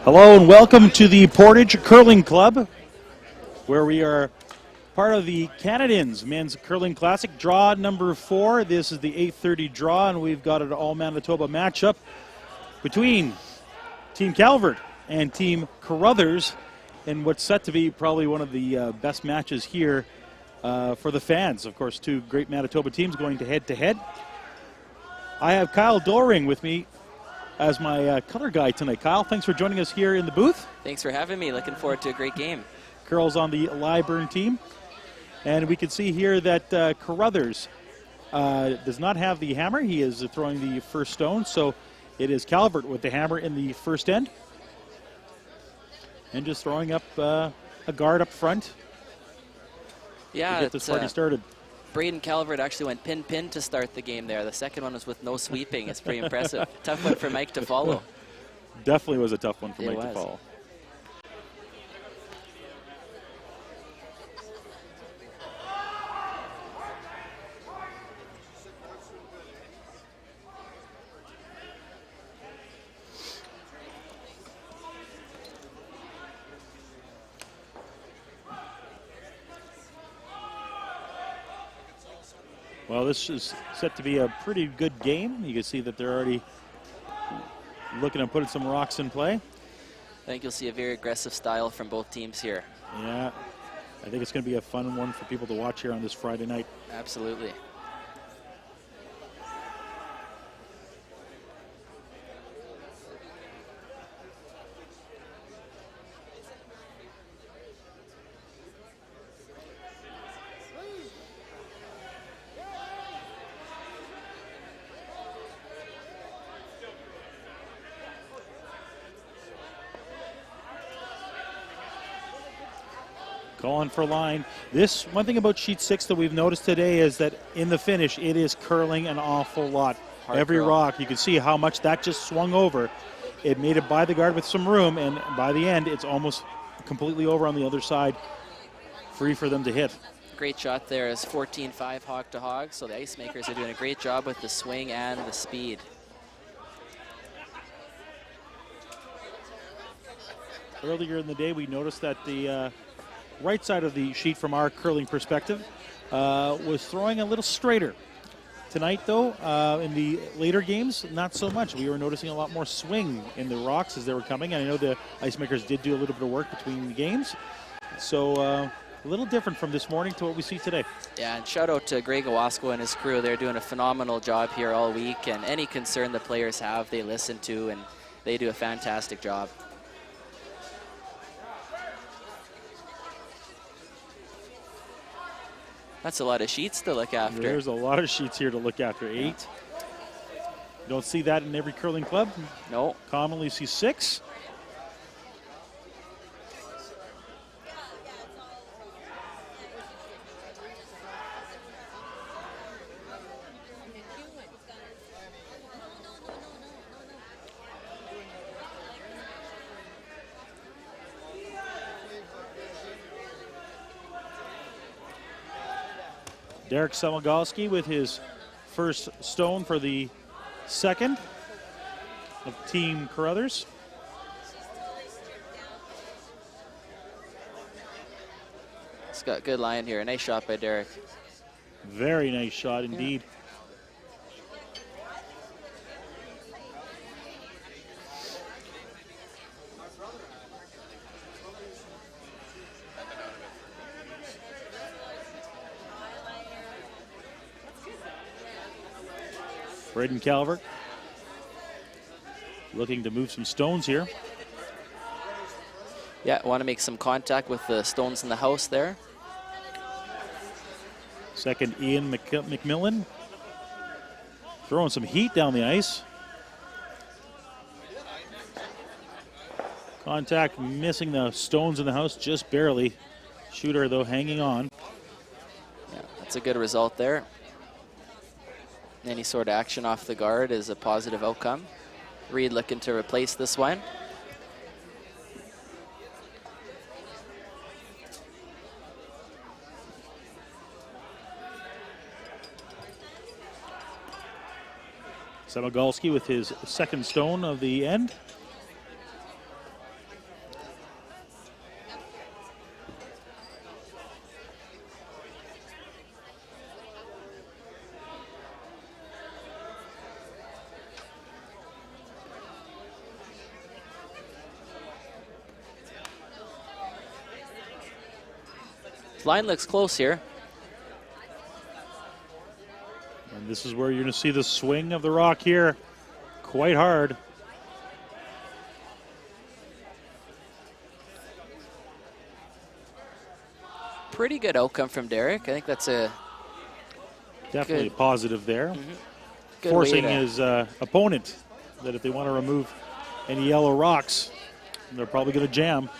Hello and welcome to the Portage Curling Club, where we are part of the Canadians Men's Curling Classic, draw number 4. This is the 8:30 draw, and we've got an all-Manitoba matchup between Team Calvert and Team Carruthers, in what's set to be probably one of the best matches here for the fans. Of course, two great Manitoba teams going head-to-head. I have Kyle Doring with me as my color guy tonight. Kyle, thanks for joining us here in the booth. Thanks for having me. Looking forward to a great game. Curl's on the Lyburn team. And we can see here that Carruthers does not have the hammer. He is throwing the first stone, so it is Calvert with the hammer in the first end. And just throwing up a guard up front to get this party started. Braden Calvert actually went pin-pin to start the game there. The second one was with no sweeping. It's pretty impressive. Tough one for Mike to follow. Definitely was a tough one for Mike to follow. Well, this is set to be a pretty good game. You can see that they're already looking at putting some rocks in play. I think you'll see a very aggressive style from both teams here. Yeah, I think it's going to be a fun one for people to watch here on this Friday night. Absolutely. Calling for line. This one thing about sheet 6 that we've noticed today is that in the finish it is curling an awful lot. Every rock, you can see how much that just swung over. It made it by the guard with some room, and by the end it's almost completely over on the other side, free for them to hit. Great shot there is 14-5 hog to hog, so the ice makers are doing a great job with the swing and the speed. Earlier in the day we noticed that the right side of the sheet from our curling perspective was throwing a little straighter. Tonight, though, in the later games, not so much. We were noticing a lot more swing in the rocks as they were coming. And I know the ice makers did do a little bit of work between the games. So a little different from this morning to what we see today. Yeah, and shout out to Greg Owasco and his crew. They're doing a phenomenal job here all week. And any concern the players have, they listen to, and they do a fantastic job. That's a lot of sheets to look after. There's a lot of sheets here to look after. 8. You don't see that in every curling club. No. Commonly see 6. Derek Samagalski with his first stone for the second of Team Carruthers. It's got good line here. Nice shot by Derek. Very nice shot indeed. Braden Calvert looking to move some stones here. Yeah, want to make some contact with the stones in the house there. Second, Ian McMillan throwing some heat down the ice. Contact missing the stones in the house just barely. Shooter, though, hanging on. Yeah, that's a good result there. Any sort of action off the guard is a positive outcome. Reed looking to replace this one. Samagalski with his second stone of the end. This line looks close here. And this is where you're going to see the swing of the rock here. Quite hard. Pretty good outcome from Derek. I think that's a Definitely good, positive there. good Forcing way to, his opponent that if they want to remove any yellow rocks, they're probably going to jam.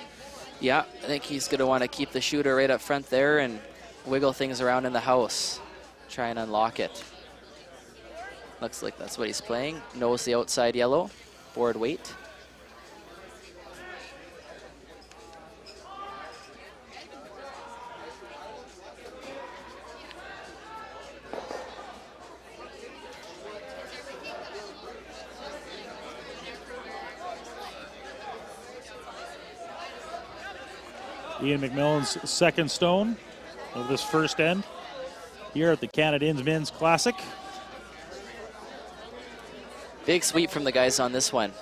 yeah, I think he's going to want to keep the shooter right up front there and wiggle things around in the house. Try and unlock it. Looks like that's what he's playing. Knows the outside yellow. Board weight. Ian McMillan's second stone of this first end here at the Canad Inns Men's Classic. Big sweep from the guys on this one.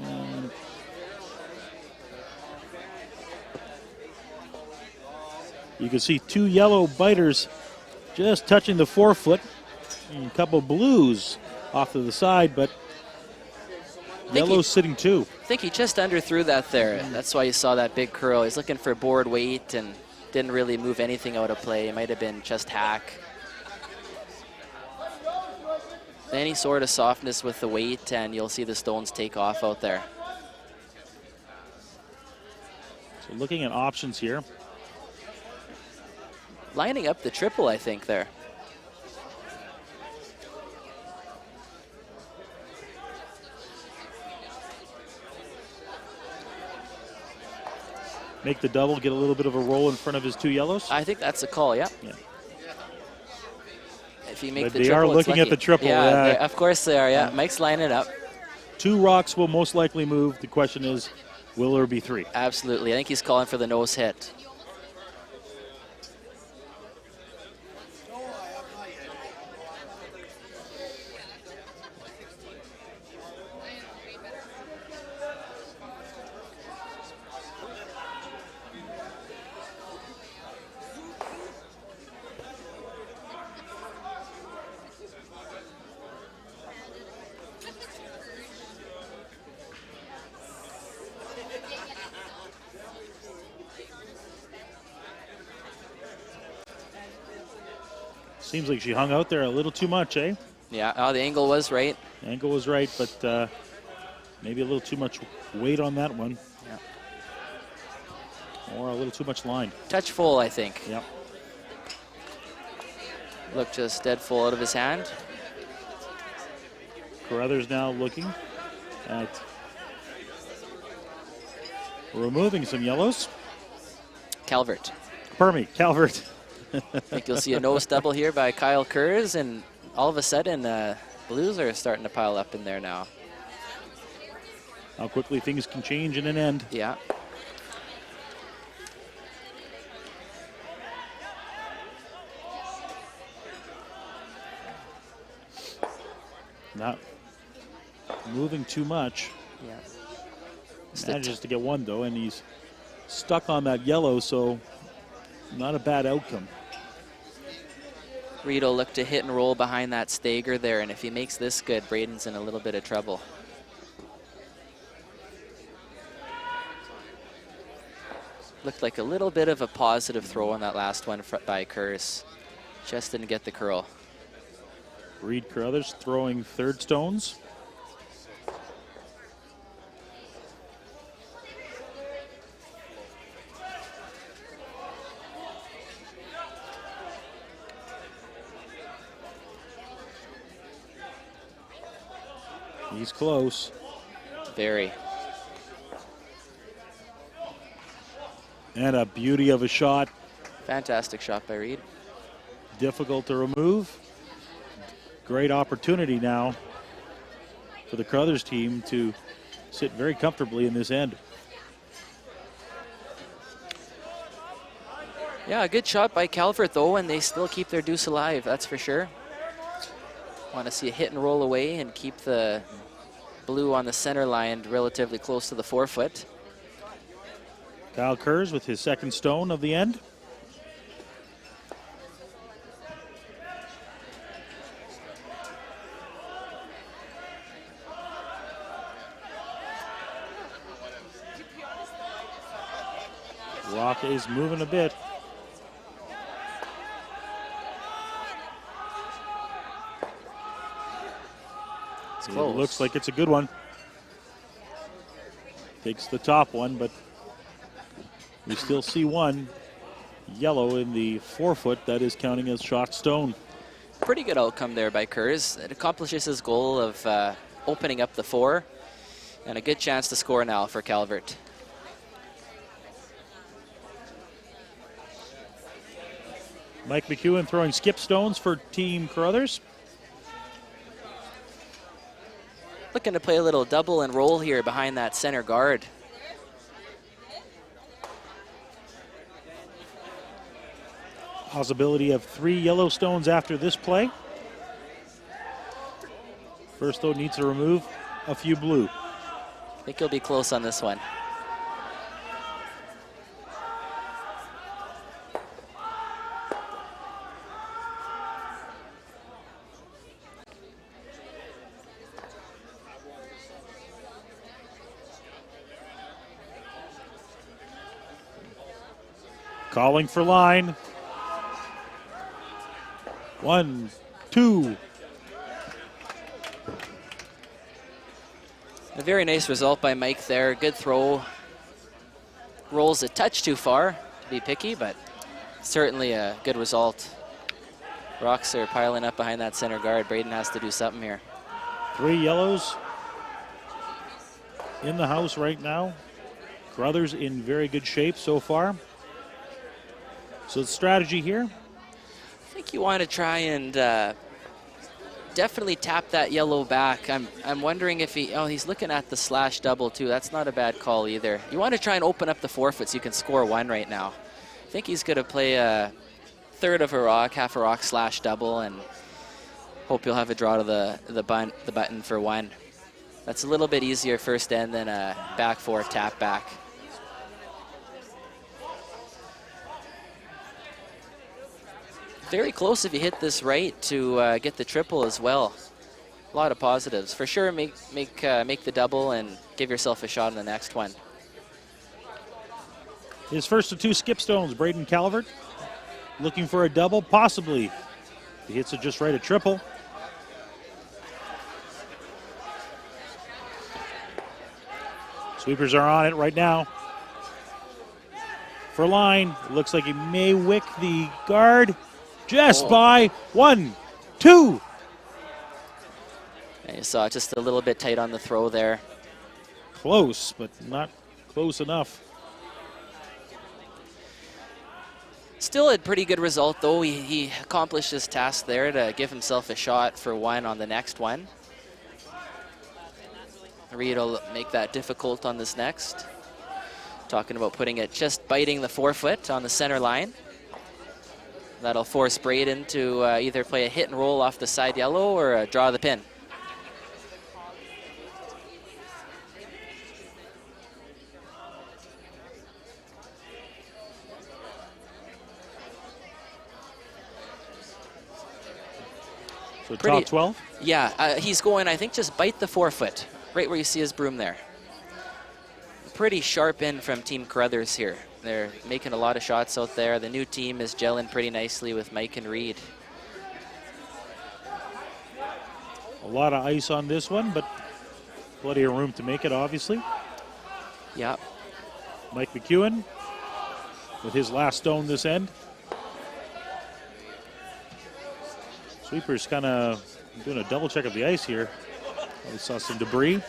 And you can see two yellow biters just touching the forefoot, and a couple blues off to the side, but yellow's sitting two. I think he just underthrew that there. That's why you saw that big curl. He's looking for board weight and didn't really move anything out of play. It might have been just hack. Any sort of softness with the weight, and you'll see the stones take off out there. So looking at options here. Lining up the triple, I think, there. Make the double, get a little bit of a roll in front of his two yellows. I think that's a call, yeah. Yeah. If you make But the they triple, are it's looking at lucky. the triple. Yeah, Yeah. of course they are, yeah. Mike's lining up. Two rocks will most likely move. The question is, will there be three? Absolutely. I think he's calling for the nose hit. Seems like she hung out there a little too much, eh? Yeah, oh, the angle was right. Angle was right, but maybe a little too much weight on that one. Yeah. Or a little too much line. Touch full, I think. Yep. Looked just dead full out of his hand. Carruthers now looking at removing some yellows. Calvert. Pardon me, Calvert. I think you'll see a nose double here by Kyle Kurz, and all of a sudden, blues are starting to pile up in there now. How quickly things can change in an end. Yeah. Not moving too much. Yeah. Manages to get one, though, and he's stuck on that yellow, so not a bad outcome. Reed will look to hit and roll behind that Stager there, and if he makes this good, Braden's in a little bit of trouble. Looked like a little bit of a positive throw on that last one by Kurz. Just didn't get the curl. Reed Carruthers throwing third stones. He's close. Very. And a beauty of a shot. Fantastic shot by Reed. Difficult to remove. Great opportunity now for the Carruthers team to sit very comfortably in this end. Yeah, a good shot by Calvert, though, and they still keep their deuce alive, that's for sure. Want to see a hit and roll away and keep the blue on the center line relatively close to the forefoot. Kyle Kurz with his second stone of the end. Rock is moving a bit. It's It close. looks like it's a good one. Takes the top one, but we still see one yellow in the 4-foot. That is counting as shot stone. Pretty good outcome there by Kurz. It accomplishes his goal of opening up the 4, and a good chance to score now for Calvert. Mike McEwen throwing skip stones for Team Carruthers. Looking to play a little double and roll here behind that center guard. Possibility of 3 yellow stones after this play. First, though, needs to remove a few blue. I think he'll be close on this one. Calling for line. 1, 2. A very nice result by Mike there. Good throw. Rolls a touch too far to be picky, but certainly a good result. Rocks are piling up behind that center guard. Braden has to do something here. 3 yellows in the house right now. Carruthers in very good shape so far. So the strategy here. I think you want to try and definitely tap that yellow back. I'm wondering if he's looking at the slash double too. That's not a bad call either. You want to try and open up the 4-foot so you can score 1 right now. I think he's going to play a third of a rock, half a rock slash double, and hope you'll have a draw to the button for 1. That's a little bit easier first end than a back 4 tap back. Very close if you hit this right to get the triple as well. A lot of positives. For sure, make the double and give yourself a shot in the next one. His first of 2 skip stones, Braden Calvert. Looking for a double, possibly. If he hits it just right, a triple. Sweepers are on it right now. For line, looks like he may wick the guard. Just by 1, 2. And you saw it just a little bit tight on the throw there. Close, but not close enough. Still a pretty good result, though. He accomplished his task there to give himself a shot for 1 on the next one. Reed will make that difficult on this next. Talking about putting it just biting the 4-foot on the center line. That'll force Braden to either play a hit and roll off the side yellow or draw the pin. So top 12? Yeah, he's going, I think, just bite the 4-foot, right where you see his broom there. Pretty sharp in from Team Carruthers here. They're making a lot of shots out there. The new team is gelling pretty nicely with Mike and Reed. A lot of ice on this one, but plenty of room to make it, obviously. Yeah. Mike McEwen with his last stone this end. Sweepers kind of doing a double check of the ice here. We saw some debris.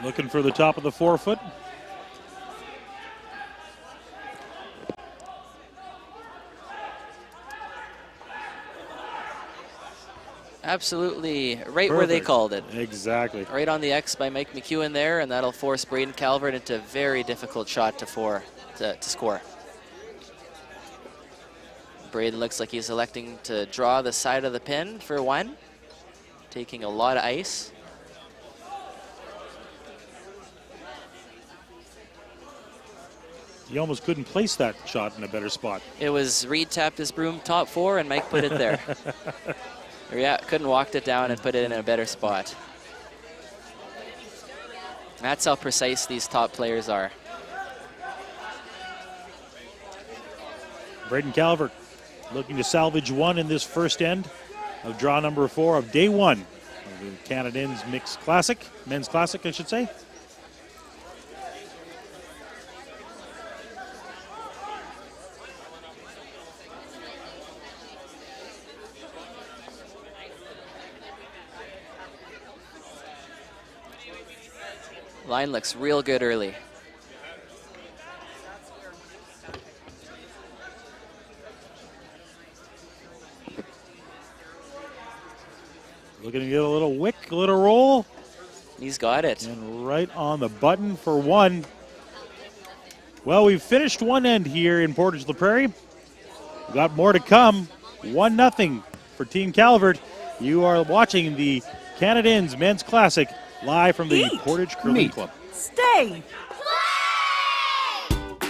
Looking for the top of the 4-foot. Absolutely right Perfect. where they called it. Exactly. Right on the X by Mike McEwen there, and that'll force Braden Calvert into a very difficult shot to score. Braden looks like he's electing to draw the side of the pin for one, taking a lot of ice. He almost couldn't place that shot in a better spot. It was Reed tapped his broom top four, and Mike put it there. Yeah, couldn't walked it down and put it in a better spot. That's how precise these top players are. Braden Calvert looking to salvage one in this first end of draw number 4 of day 1 of the Canadians Mixed Classic, Men's Classic, I should say. Line looks real good early. Looking to get a little wick, a little roll. He's got it. And right on the button for one. Well, we've finished one end here in Portage La Prairie. We've got more to come. 1-0 for Team Calvert. You are watching the Canadians Men's Classic live from the Portage Curling Club. Stay.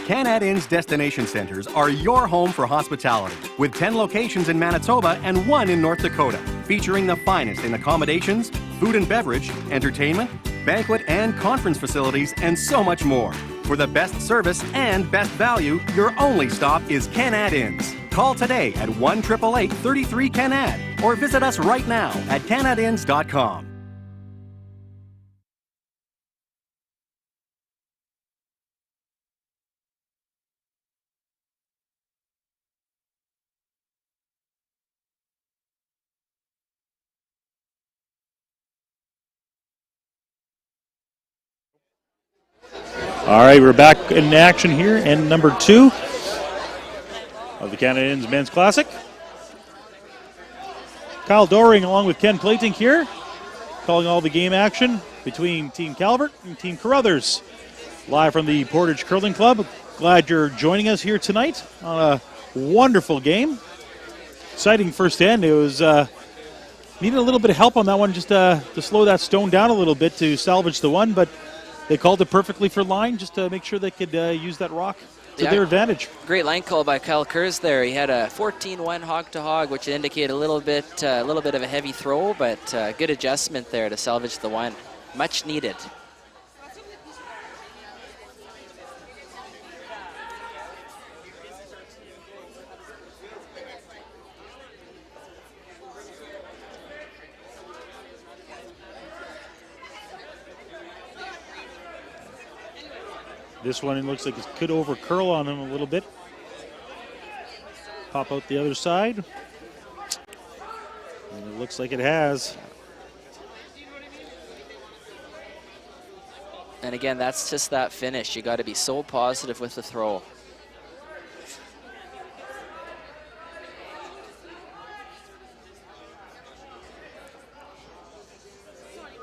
Canad Inn's destination centers are your home for hospitality, with 10 locations in Manitoba and 1 in North Dakota, featuring the finest in accommodations, food and beverage, entertainment, banquet and conference facilities, and so much more. For the best service and best value, your only stop is Canad Inns. Call today at 1-888-33-CANAD or visit us right now at canadinns.com. All right, we're back in action here, end number 2 of the Canadians Men's Classic. Kyle Doring along with Ken Plating here, calling all the game action between Team Calvert and Team Carruthers. Live from the Portage Curling Club. Glad you're joining us here tonight on a wonderful game. Exciting first end. It was needed a little bit of help on that one just to slow that stone down a little bit to salvage the one, but they called it perfectly for line just to make sure they could use that rock to their advantage. Great line call by Kyle Kurz there. He had a 14-1 hog-to-hog, which indicated a little bit of a heavy throw, but good adjustment there to salvage the one. Much needed. This one, it looks like it could over curl on him a little bit. Pop out the other side. And it looks like it has. And again, that's just that finish. You got to be so positive with the throw.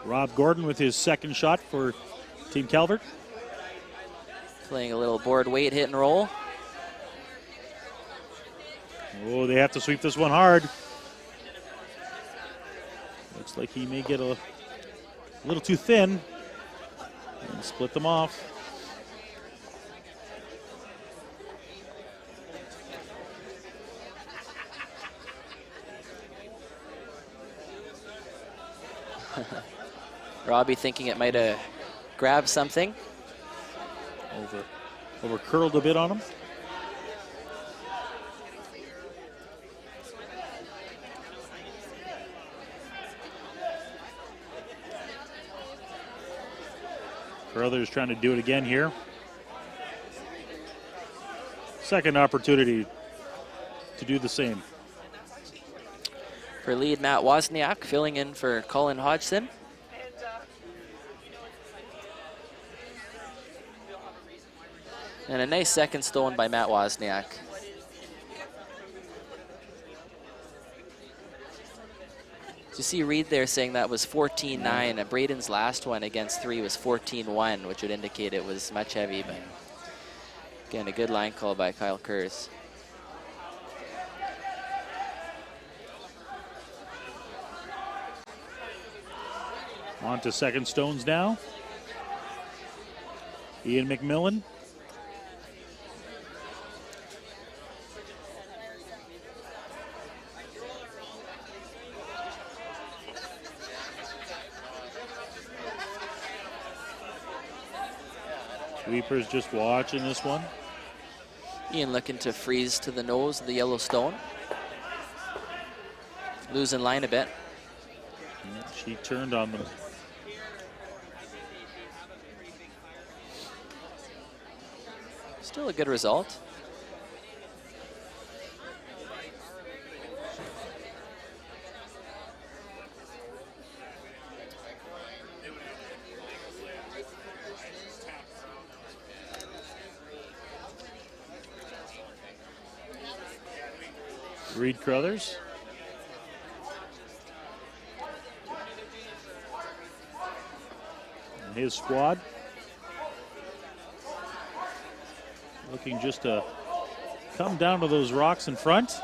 Rob Gordon with his second shot for Team Calvert. Playing a little board weight hit and roll. Oh, they have to sweep this one hard. Looks like he may get a little too thin and split them off. Robbie thinking it might have grabbed something. Over curled a bit on him. Carruthers trying to do it again here. Second opportunity to do the same. For lead, Matt Wozniak filling in for Colin Hodgson. And a nice second stone by Matt Wozniak. you see Reed there saying that was 14-9. Braden's last one against 3 was 14-1, which would indicate it was much heavy, but again, a good line call by Kyle Kurz. On to second stones now. Ian McMillan. Sweepers just watching this one. Ian looking to freeze to the nose of the yellow stone. Losing line a bit. She turned on them. Still a good result. Reed Crothers. And his squad. Looking just to come down to those rocks in front.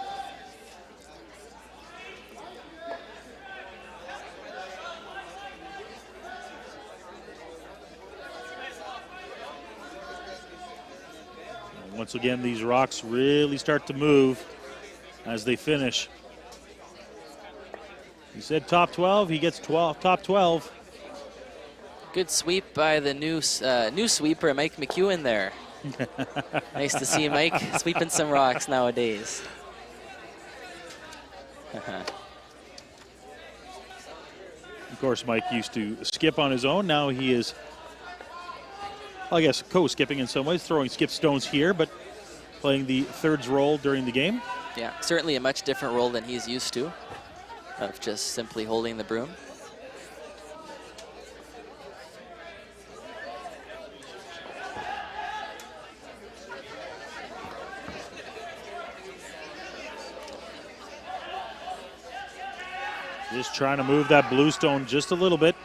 And once again, these rocks really start to move as they finish. He said top 12, he gets top 12. Good sweep by the new sweeper, Mike McEwen there. Nice to see Mike sweeping some rocks nowadays. Of course, Mike used to skip on his own. Now he is, I guess, co-skipping in some ways, throwing skip stones here, but playing the thirds role during the game. Yeah, certainly a much different role than he's used to, of just simply holding the broom. Just trying to move that blue stone just a little bit.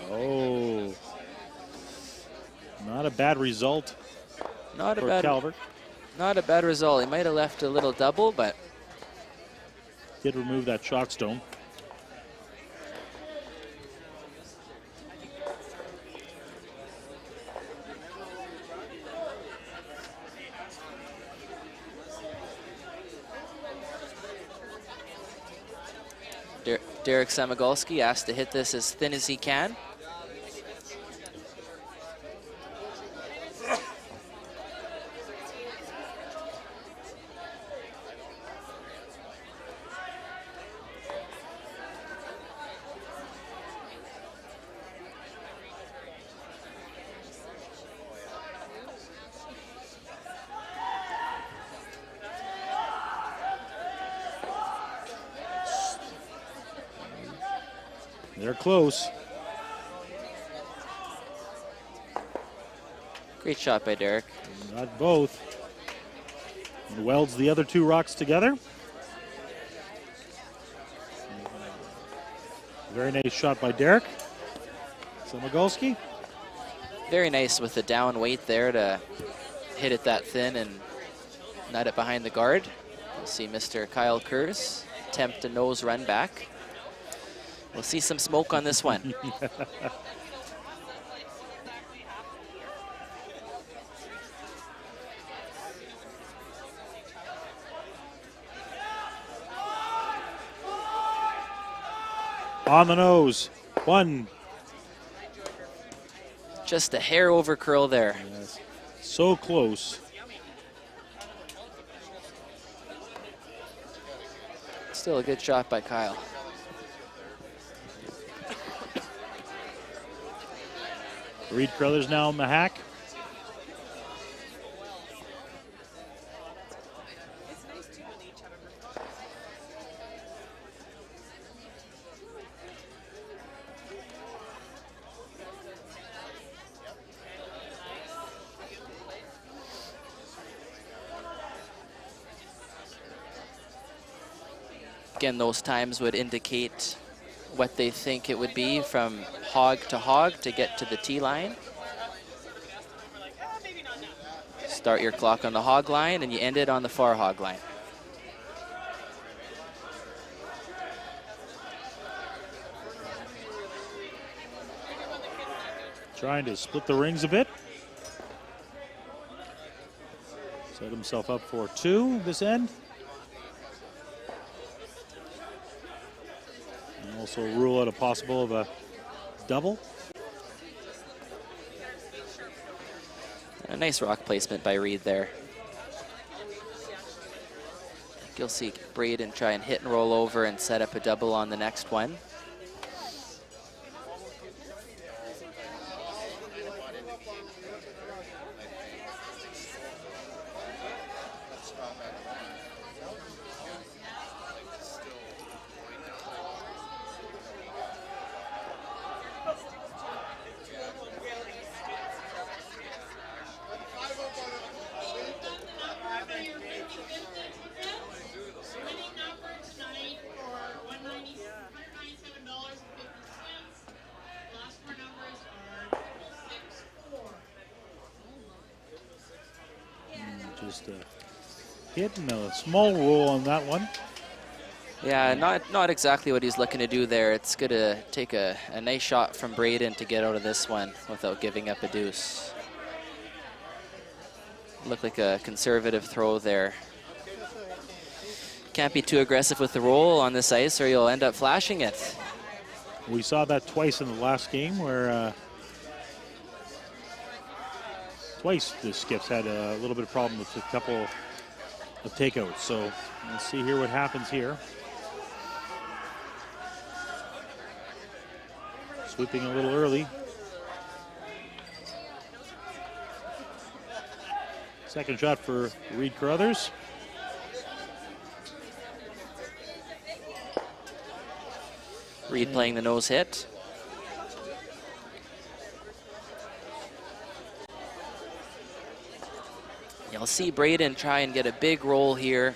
Oh, not a bad result. Not for Calvert. Not a bad result. He might have left a little double, but did remove that shot stone. Derek Samogolski asked to hit this as thin as he can. They're close. Great shot by Derek. Got both. And welds the other two rocks together. Very nice shot by Derek. Samogolski. Very nice with the down weight there to hit it that thin and nut it behind the guard. We'll see Mr. Kyle Kurz attempt a nose run back. We'll see some smoke on this one. On the nose. One. Just a hair over curl there. Yes. So close. Still a good shot by Kyle. Reed Crothers now in the hack. Again, those times would indicate what they think it would be from hog to get to the tee line. Start your clock on the hog line and you end it on the far hog line. Trying to split the rings a bit. Set himself up for 2 this end. And also rule out a possible of a double. A nice rock placement by Reed there. You'll see Braden try and hit and roll over and set up a double on the next one. Just hitting a small roll on that one. Yeah, not exactly what he's looking to do there. It's going to take a nice shot from Braden to get out of this one without giving up a deuce. Looked like a conservative throw there. Can't be too aggressive with the roll on this ice or you'll end up flashing it. We saw that twice in the last game where twice the Skips had a little bit of problem with a couple of takeouts. So let's see here what happens here. Sweeping a little early. Second shot for Reed Carruthers. Reed playing the nose hit. You'll see Braden try and get a big roll here.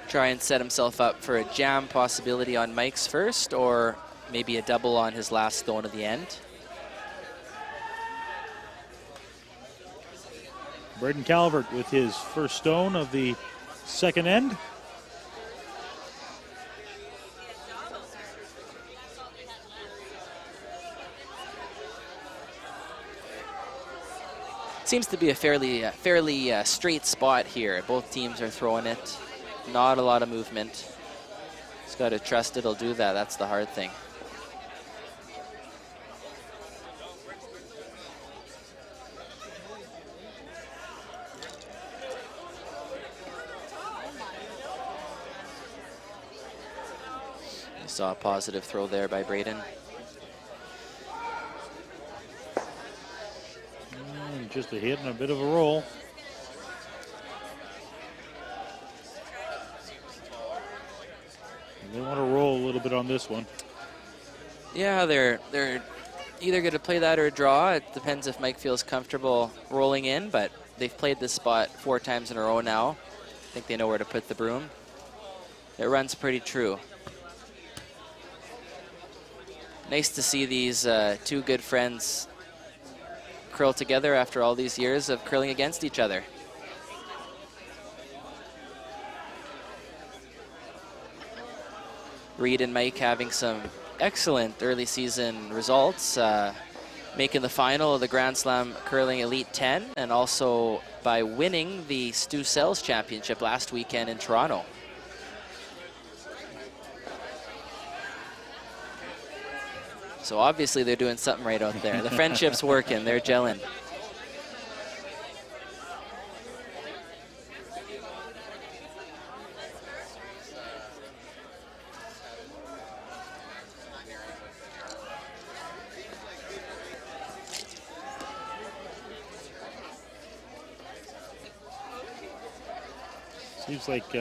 Try and set himself up for a jam possibility on Mike's first, or maybe a double on his last stone of the end. Braden Calvert with his first stone of the second end. Seems to be a fairly straight spot here. Both teams are throwing it. Not a lot of movement. Just got to trust it'll do that. That's the hard thing. You saw a positive throw there by Braden. Just a hit and a bit of a roll. And they want to roll a little bit on this one. Yeah, they're either going to play that or draw. It depends if Mike feels comfortable rolling in, but they've played this spot 4 times in a row now. I think they know where to put the broom. It runs pretty true. Nice to see these 2 good friends curl together after all these years of curling against each other. Reed and Mike having some excellent early season results, making the final of the Grand Slam Curling Elite 10, and also by winning the Stu Sells Championship last weekend in Toronto. So obviously they're doing something right out there. The friendship's working, they're gelling. Seems like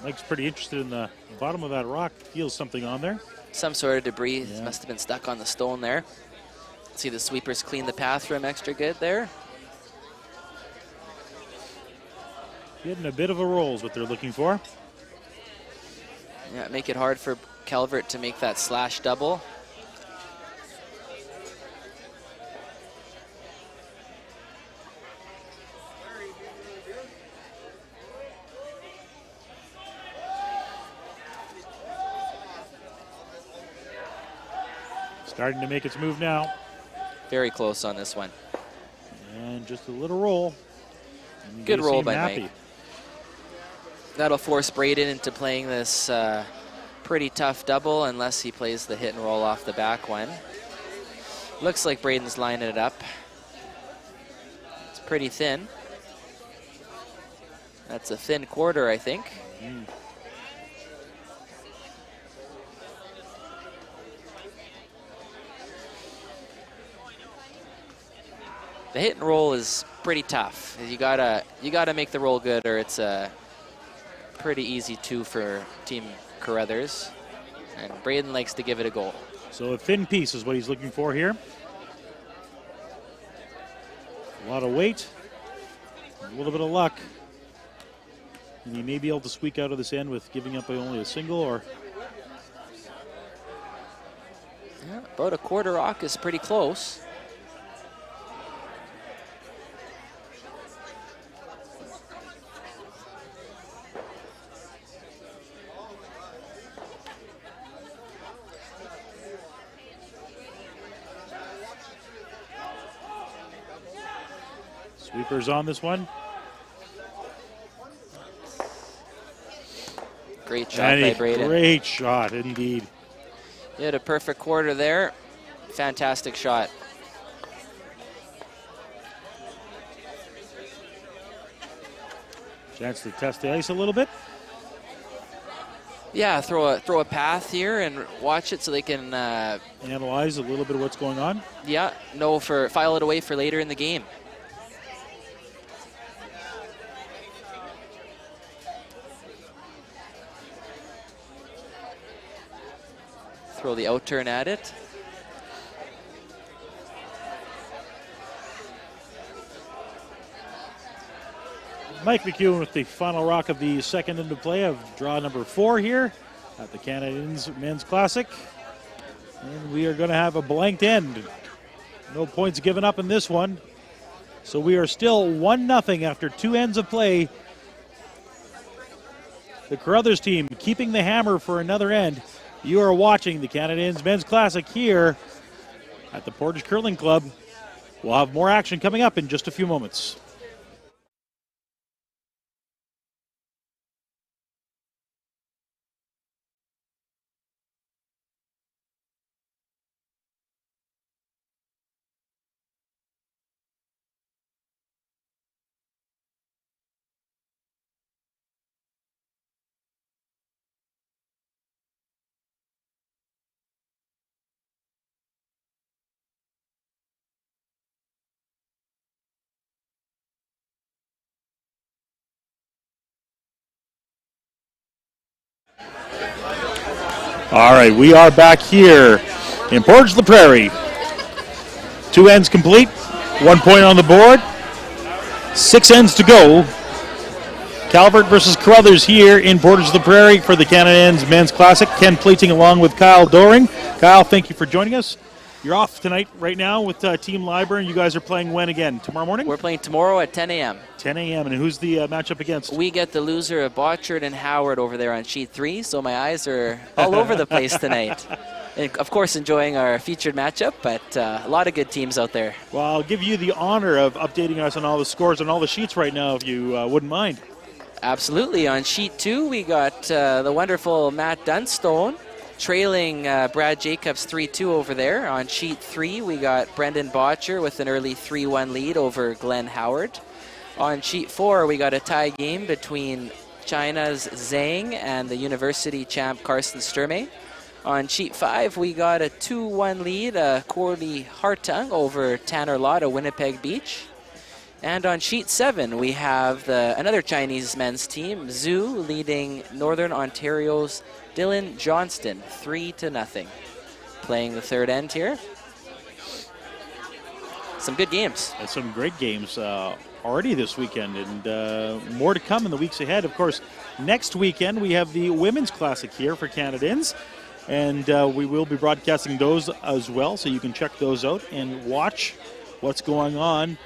Mike's pretty interested in the bottom of that rock. Feels something on there. Some sort of debris. Yeah. Must have been stuck on the stone there. See the sweepers clean the path for him extra good there. Getting a bit of a roll is what they're looking for. Yeah, make it hard for Calvert to make that slash double. Starting to make its move now. Very close on this one. And just a little roll. Good roll by Mike. That'll force Braden into playing this pretty tough double unless he plays the hit and roll off the back one. Looks like Braden's lining it up. It's pretty thin. That's a thin quarter, I think. The hit and roll is pretty tough. You gotta make the roll good, or it's a pretty easy two for Team Carruthers. And Braden likes to give it a go. So a thin piece is what he's looking for here. A lot of weight, a little bit of luck. And he may be able to squeak out of this end with giving up only a single, or... Yeah, about a quarter rock is pretty close. Sweepers on this one. Great shot by Braden. Great shot, indeed. He had a perfect quarter there. Fantastic shot. Chance to test the ice a little bit. Yeah, throw a path here and watch it so they can analyze a little bit of what's going on. Yeah, file it away for later in the game. Throw the out turn at it. Mike McEwen with the final rock of the second into play of draw number 4 here at the Canadians Men's Classic. And we are going to have a blanked end. No points given up in this one. So we are still 1-0 after 2 ends of play. The Carruthers team keeping the hammer for another end. You are watching the Canadians Men's Classic here at the Portage Curling Club. We'll have more action coming up in just a few moments. All right, we are back here in Portage la Prairie. 2 ends complete, 1 point on the board, 6 ends to go. Calvert versus Carruthers here in Portage la Prairie for the Canadians Men's Classic. Ken Pleating along with Kyle Doring. Kyle, thank you for joining us. You're off tonight right now with Team Liburn. You guys are playing when again? Tomorrow morning? We're playing tomorrow at 10 a.m. 10 a.m. And who's the matchup against? We get the loser of Botchard and Howard over there on sheet 3, so my eyes are all over the place tonight. And of course, enjoying our featured matchup, but a lot of good teams out there. Well, I'll give you the honor of updating us on all the scores on all the sheets right now, if you wouldn't mind. Absolutely. On sheet 2, we got the wonderful Matt Dunstone trailing Brad Jacobs 3-2 over there. On sheet 3, we got Brendan Botcher with an early 3-1 lead over Glenn Howard. On sheet 4, we got a tie game between China's Zhang and the university champ Carsten Sturmey. On sheet 5, we got a 2-1 lead, Corley Hartung over Tanner Lott of Winnipeg Beach. And on sheet 7, we have another Chinese men's team, Zhu, leading Northern Ontario's Dylan Johnston 3-0. Playing the third end here. some good games. And some great games already this weekend, and more to come in the weeks ahead. Of course, next weekend we have the Women's Classic here for Canadians, and we will be broadcasting those as well, so you can check those out and watch what's going on.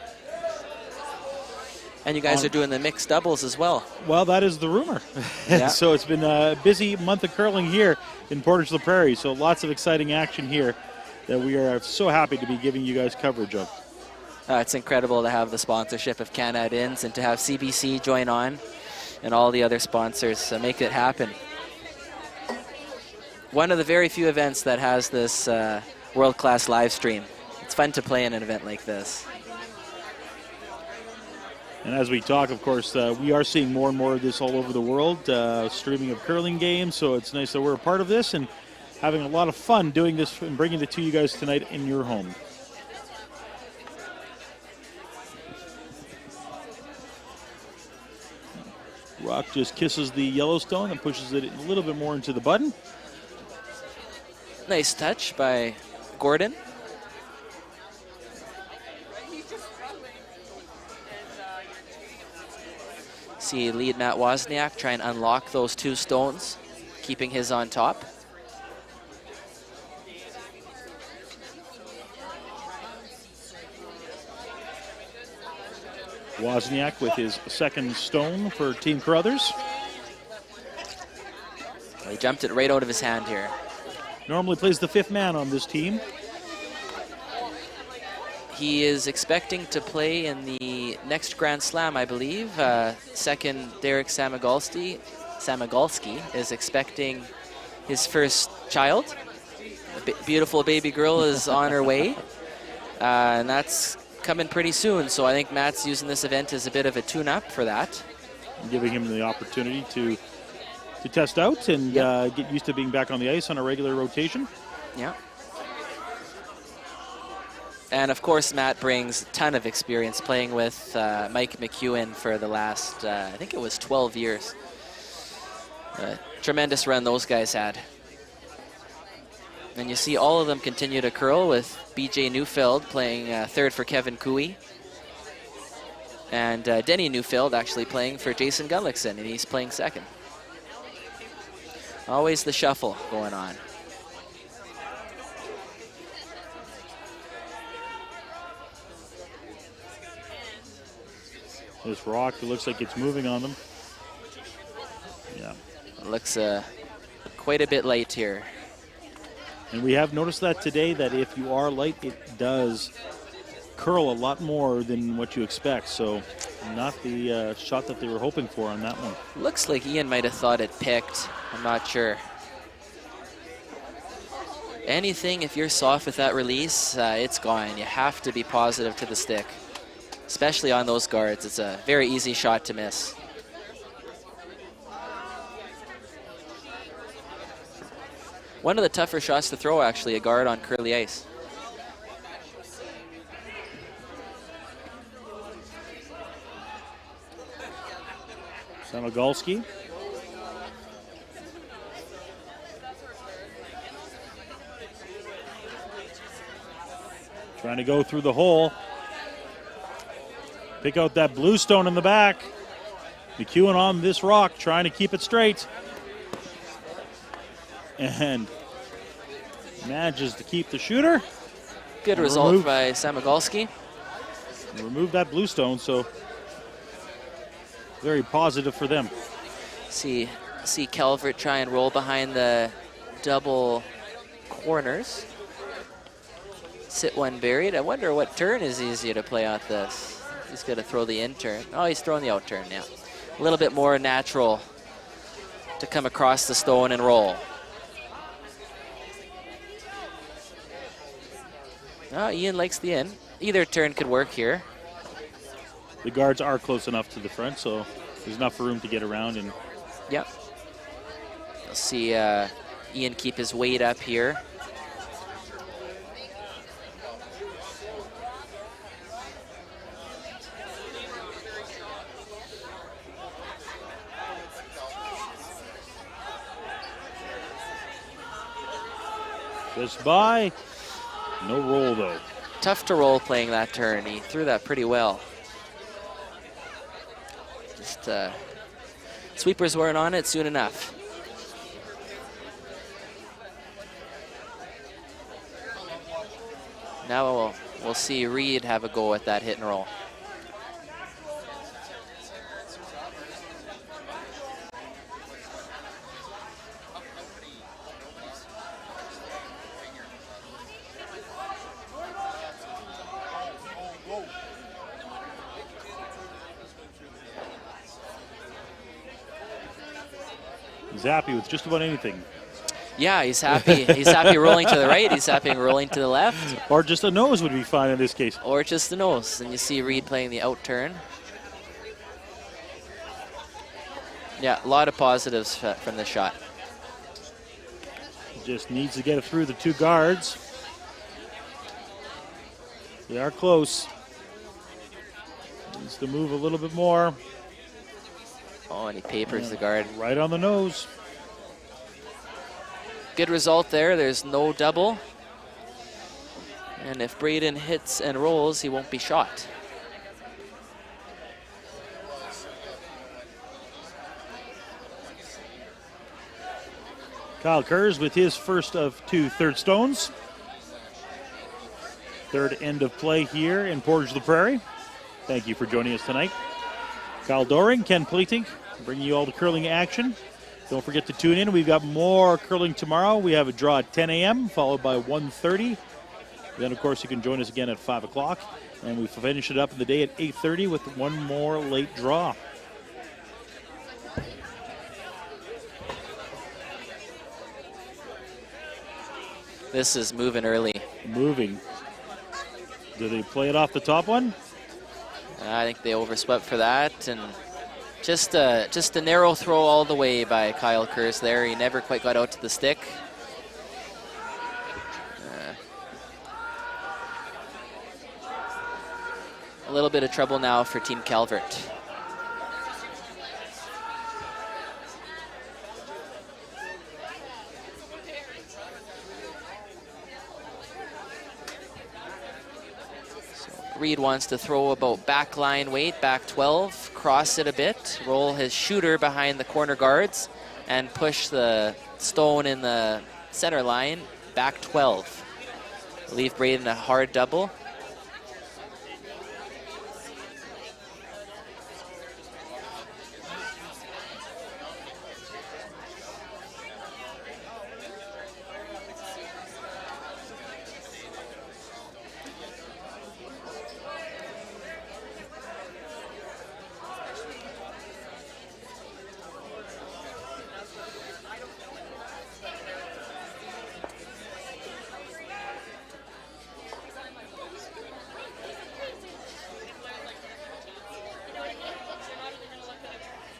And you guys are doing the mixed doubles as well. Well, that is the rumor. Yeah. So it's been a busy month of curling here in Portage la Prairie, so lots of exciting action here that we are so happy to be giving you guys coverage of. It's incredible to have the sponsorship of Canad Inns and to have CBC join on and all the other sponsors make it happen. One of the very few events that has this world-class live stream. It's fun to play in an event like this. And as we talk, of course, we are seeing more and more of this all over the world, streaming of curling games, so it's nice that we're a part of this and having a lot of fun doing this and bringing it to you guys tonight in your home. Rock just kisses the Yellowstone and pushes it a little bit more into the button. Nice touch by Gordon. See lead Matt Wozniak try and unlock those two stones, keeping his on top. Wozniak with his second stone for Team Carruthers. He jumped it right out of his hand here. Normally plays the fifth man on this team. He is expecting to play in the next Grand Slam, I believe. Second, Derek Samagalski is expecting his first child. A beautiful baby girl is on her way, and that's coming pretty soon. So I think Matt's using this event as a bit of a tune-up for that. Giving him the opportunity to test out and get used to being back on the ice on a regular rotation. Yeah. And of course, Matt brings a ton of experience playing with Mike McEwen for the last, I think it was 12 years. Tremendous run those guys had. And you see all of them continue to curl with BJ Neufeld playing third for Kevin Cooey. And Denny Neufeld actually playing for Jason Gullickson, and he's playing second. Always the shuffle going on. This rock, it looks like it's moving on them. Yeah. It looks quite a bit light here. And we have noticed that today, that if you are light, it does curl a lot more than what you expect. So not the shot that they were hoping for on that one. Looks like Ian might have thought it picked. I'm not sure. Anything, if you're soft with that release, it's gone. You have to be positive to the stick, especially on those guards. It's a very easy shot to miss. One of the tougher shots to throw, actually, a guard on curly ice. Samagalski. Trying to go through the hole. Pick out that blue stone in the back. McEwen on this rock, trying to keep it straight. And manages to keep the shooter. Good result by Samagalski. Remove that blue stone, so very positive for them. See Calvert try and roll behind the double corners. Sit one buried. I wonder what turn is easier to play out this. He's going to throw the in turn. Oh, he's throwing the out turn now. A little bit more natural to come across the stone and roll. Oh, Ian likes the in. Either turn could work here. The guards are close enough to the front, so there's enough room to get around. And yep. You'll see Ian keep his weight up here. just by. No roll, though. tough to roll playing that turn. He threw that pretty well. Just sweepers weren't on it soon enough. Now we'll see Reed have a go at that hit and roll. He's happy with just about anything. Yeah, he's happy. He's happy rolling to the right. He's happy rolling to the left. Or just a nose would be fine in this case. Or just the nose. And you see Reed playing the out turn. Yeah, a lot of positives from this shot. Just needs to get it through the two guards. They are close. Needs to move a little bit more. Oh, and he papers the guard. Right on the nose. Good result there. There's no double. And if Braden hits and rolls, he won't be shot. Kyle Kurz with his first of two third stones. Third end of play here in Portage la Prairie. Thank you for joining us tonight. Kyle Doring, Ken Pleatink, bringing you all the curling action. Don't forget to tune in. We've got more curling tomorrow. We have a draw at 10 a.m. followed by 1:30. Then, of course, you can join us again at 5 o'clock. And we finish it up in the day at 8:30 with one more late draw. This is moving early. Moving. Do they play it off the top one? I think they overswept for that, and just a narrow throw all the way by Kyle Kurz there. He never quite got out to the stick. A little bit of trouble now for Team Calvert. Reed wants to throw about back line weight, back 12, cross it a bit, roll his shooter behind the corner guards, and push the stone in the center line, back 12. Leave Braden a hard double.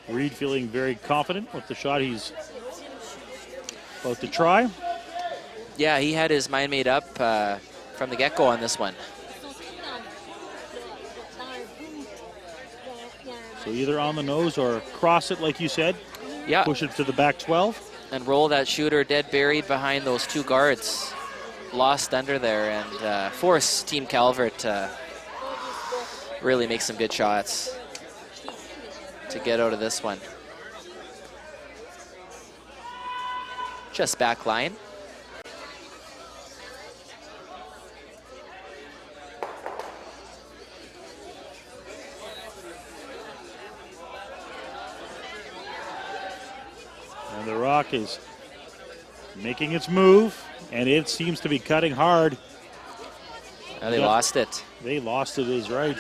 Reed feeling very confident with the shot he's about to try. Yeah, he had his mind made up from the get-go on this one. So either on the nose or cross it like you said. Yeah. Push it to the back 12. And roll that shooter dead buried behind those two guards. Lost under there and force Team Calvert to really make some good shots to get out of this one. Just back line. And the rock is making its move, and it seems to be cutting hard. They lost it. They lost it is right.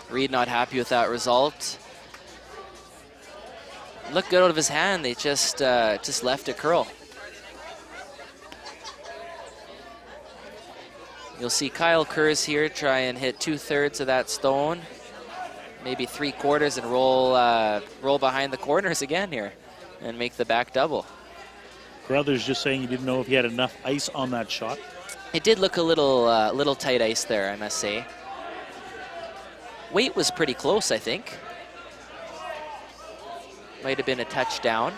Reed not happy with that result. Looked good out of his hand. They just left it curl. You'll see Kyle Kurz here try and hit 2/3 of that stone, maybe 3/4, and roll behind the corners again here, and make the back double. Crothers just saying he didn't know if he had enough ice on that shot. It did look a little tight ice there, I must say. Weight was pretty close, I think. Might have been a touchdown.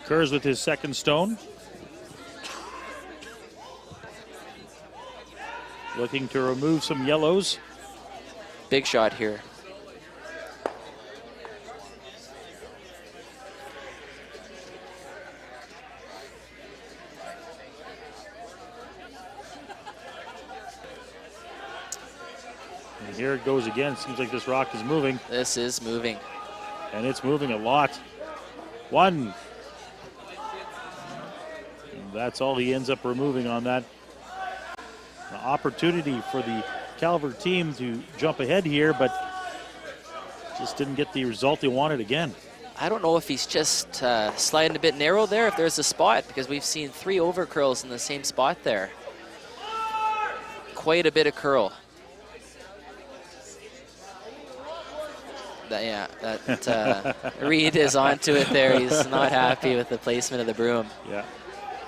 Kerrs with his second stone. Looking to remove some yellows. Big shot here. And here it goes again. Seems like this rock is moving. This is moving. And it's moving a lot. One. And that's all he ends up removing on that. An opportunity for the Calvert team to jump ahead here, but just didn't get the result they wanted again. I don't know if he's just sliding a bit narrow there, if there's a spot, because we've seen 3 over curls in the same spot there. Quite a bit of curl. Reed is onto it there. He's not happy with the placement of the broom. Yeah.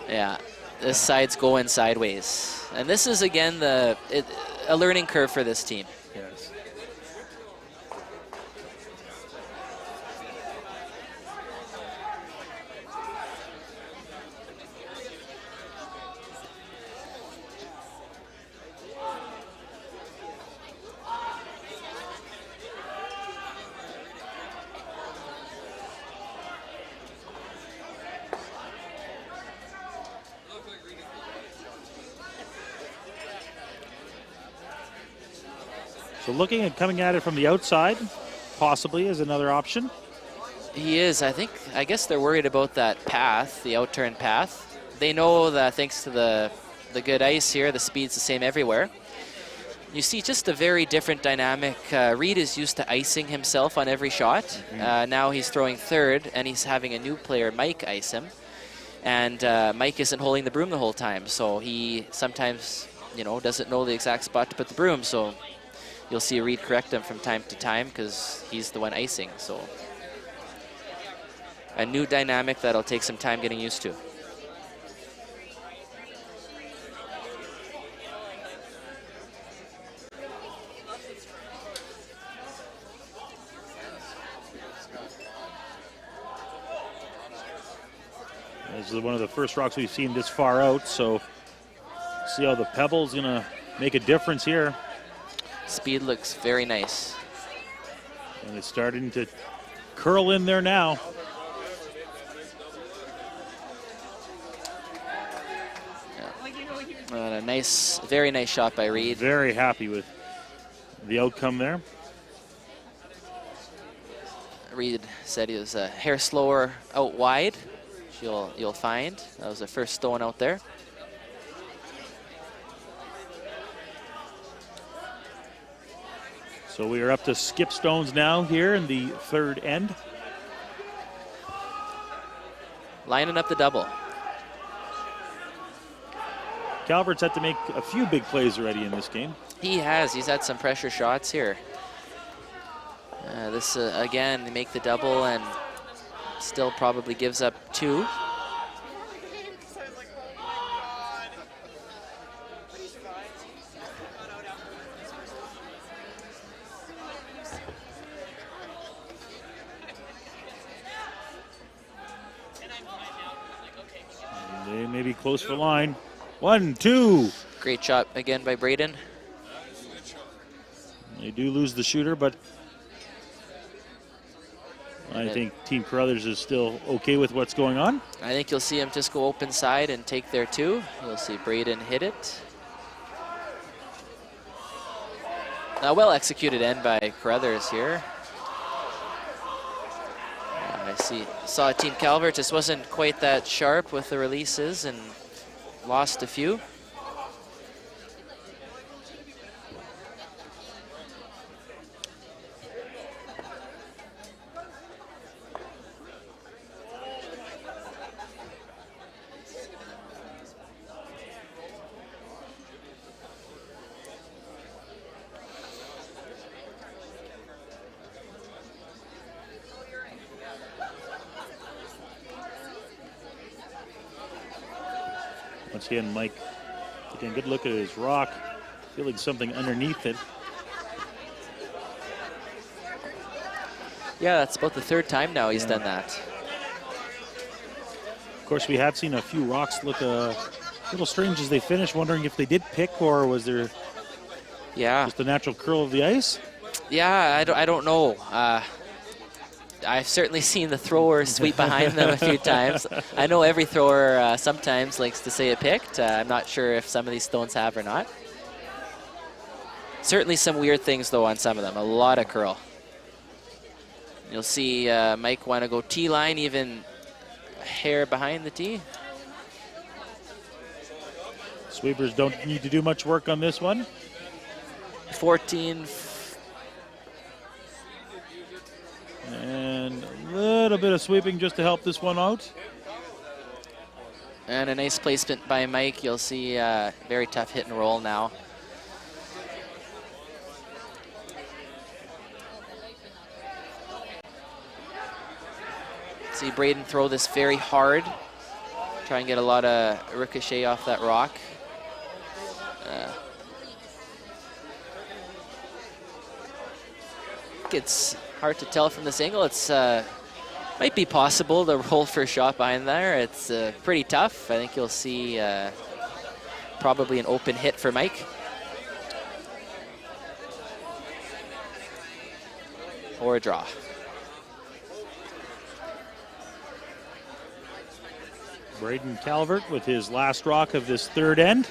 Yeah, this side's going sideways. And this is, again, a learning curve for this team. Yes. So looking at coming at it from the outside, possibly, is another option. He is. I guess they're worried about that path, the out-turn path. They know that thanks to the good ice here, the speed's the same everywhere. You see just a very different dynamic. Reed is used to icing himself on every shot. Now he's throwing third, and he's having a new player, Mike, ice him. And Mike isn't holding the broom the whole time, so he sometimes, doesn't know the exact spot to put the broom. So you'll see Reed correct him from time to time because he's the one icing. So a new dynamic that'll take some time getting used to. This is one of the first rocks we've seen this far out, so see how the pebble's gonna make a difference here. Speed looks very nice. And it's starting to curl in there now. A nice, very nice shot by Reed. Very happy with the outcome there. Reed said he was a hair slower out wide. You'll find that was the first stone out there. So we are up to skip stones now here in the third end. Lining up the double. Calvert's had to make a few big plays already in this game. He has. He's had some pressure shots here. This, again, they make the double and still probably gives up 2. They may be close for line. 1, 2. Great shot again by Braden. They do lose the shooter, but I think Team Carruthers is still okay with what's going on. I think you'll see him just go open side and take their 2. You'll see Braden hit it. A well executed end by Carruthers here. Saw Team Calvert just wasn't quite that sharp with the releases and lost a few. Once again, Mike, again, good look at his rock. Feeling something underneath it. Yeah, that's about the third time now he's done that. Of course, we have seen a few rocks look a little strange as they finished, wondering if they did pick or was there just a natural curl of the ice? Yeah, I don't know. I've certainly seen the thrower sweep behind them a few times. I know every thrower sometimes likes to say it picked. I'm not sure if some of these stones have or not. Certainly some weird things, though, on some of them. A lot of curl. You'll see Mike want to go T-line, even a hair behind the tee. Sweepers don't need to do much work on this one. 14. And a little bit of sweeping just to help this one out. And a nice placement by Mike. You'll see very tough hit and roll now. See Braden throw this very hard. Try and get a lot of ricochet off that rock. It's hard to tell from this angle. It's might be possible to roll for a shot behind there. It's pretty tough. I think you'll see probably an open hit for Mike. Or a draw. Braden Calvert with his last rock of this third end.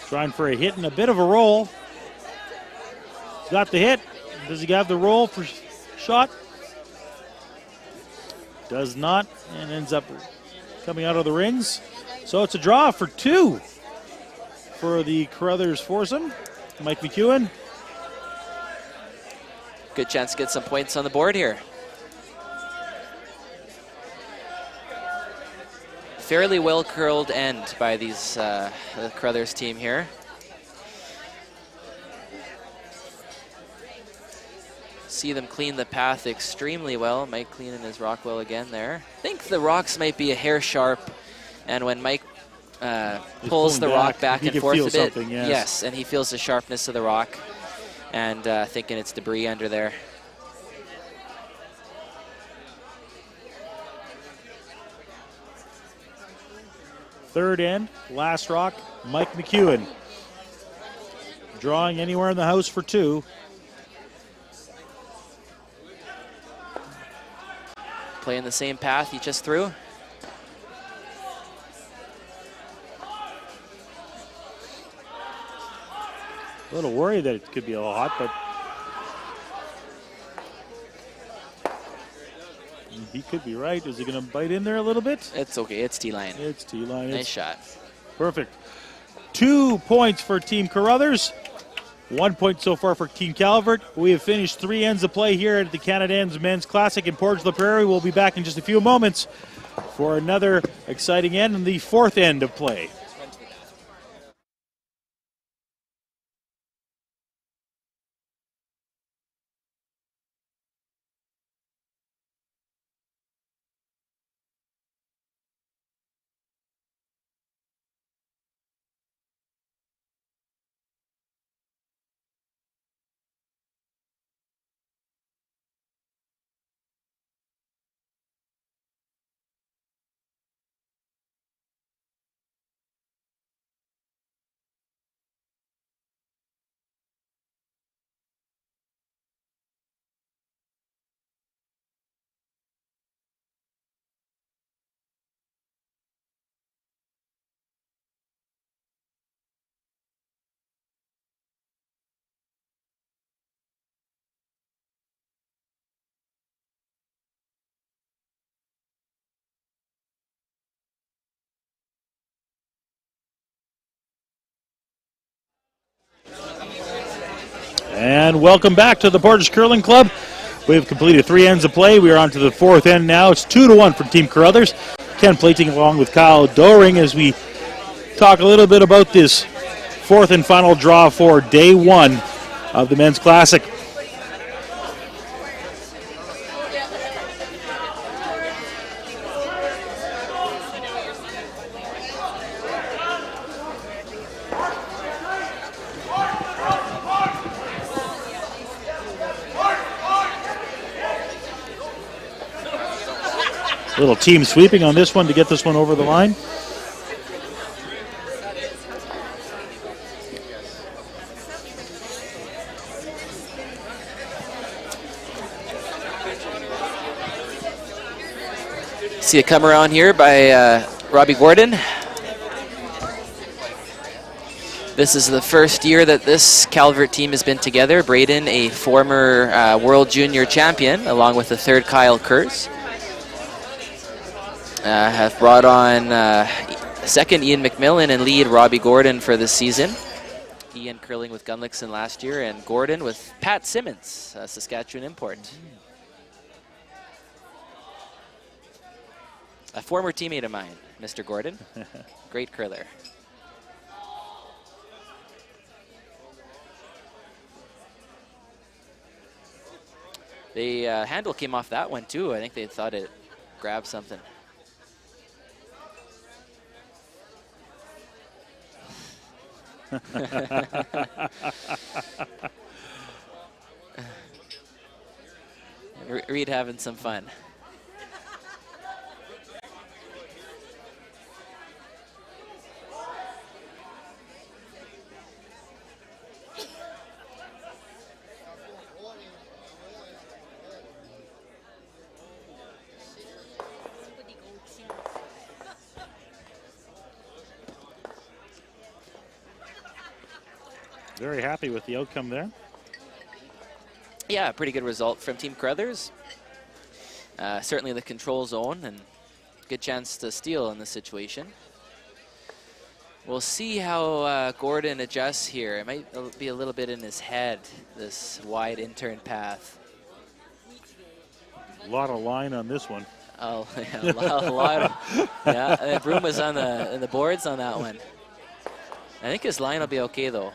Trying for a hit and a bit of a roll. Got the hit. Does he have the roll for shot? Does not, and ends up coming out of the rings. So it's a draw for 2 for the Carruthers foursome. Mike McEwen. Good chance to get some points on the board here. Fairly well curled end by these the Carruthers team here. See them clean the path extremely well. Mike cleaning his rock well again there. I think the rocks might be a hair sharp, and when Mike pulls the rock back and forth a bit, yes, and he feels the sharpness of the rock, and thinking it's debris under there. Third end, last rock, Mike McEwen. Drawing anywhere in the house for 2. Playing the same path he just threw. A little worried that it could be a little hot, but he could be right. Is he going to bite in there a little bit? It's okay. It's T-line. It's T-line. Nice shot. Perfect. 2 points for Team Carruthers. 1 point so far for Team Calvert. We have finished 3 ends of play here at the Canad Men's Classic in Portage la Prairie. We'll be back in just a few moments for another exciting end and the 4th end of play. And welcome back to the Portage Curling Club. We've completed 3 ends of play. We are on to the 4th end now. It's 2-1 for Team Carruthers. Ken Plating along with Kyle Doring as we talk a little bit about this 4th and final draw for day 1 of the Men's Classic. Little team sweeping on this one to get this one over the line. See a come around here by Robbie Gordon. This is the first year that this Calvert team has been together. Braden, a former World Junior champion, along with the third Kyle Kurz, have brought on second Ian McMillan and lead Robbie Gordon for this season. Ian curling with Gunlickson last year, and Gordon with Pat Simmons, a Saskatchewan import. A former teammate of mine, Mr. Gordon. Great curler. The handle came off that one too. I think they thought it grabbed something. Reed having some fun. Very happy with the outcome there. Yeah, pretty good result from Team Carruthers. Certainly the control zone and good chance to steal in this situation. We'll see how Gordon adjusts here. It might be a little bit in his head, this wide intern path. A lot of line on this one. Oh, yeah, a lot of, yeah, Broom was on the boards on that one. I think his line will be okay though.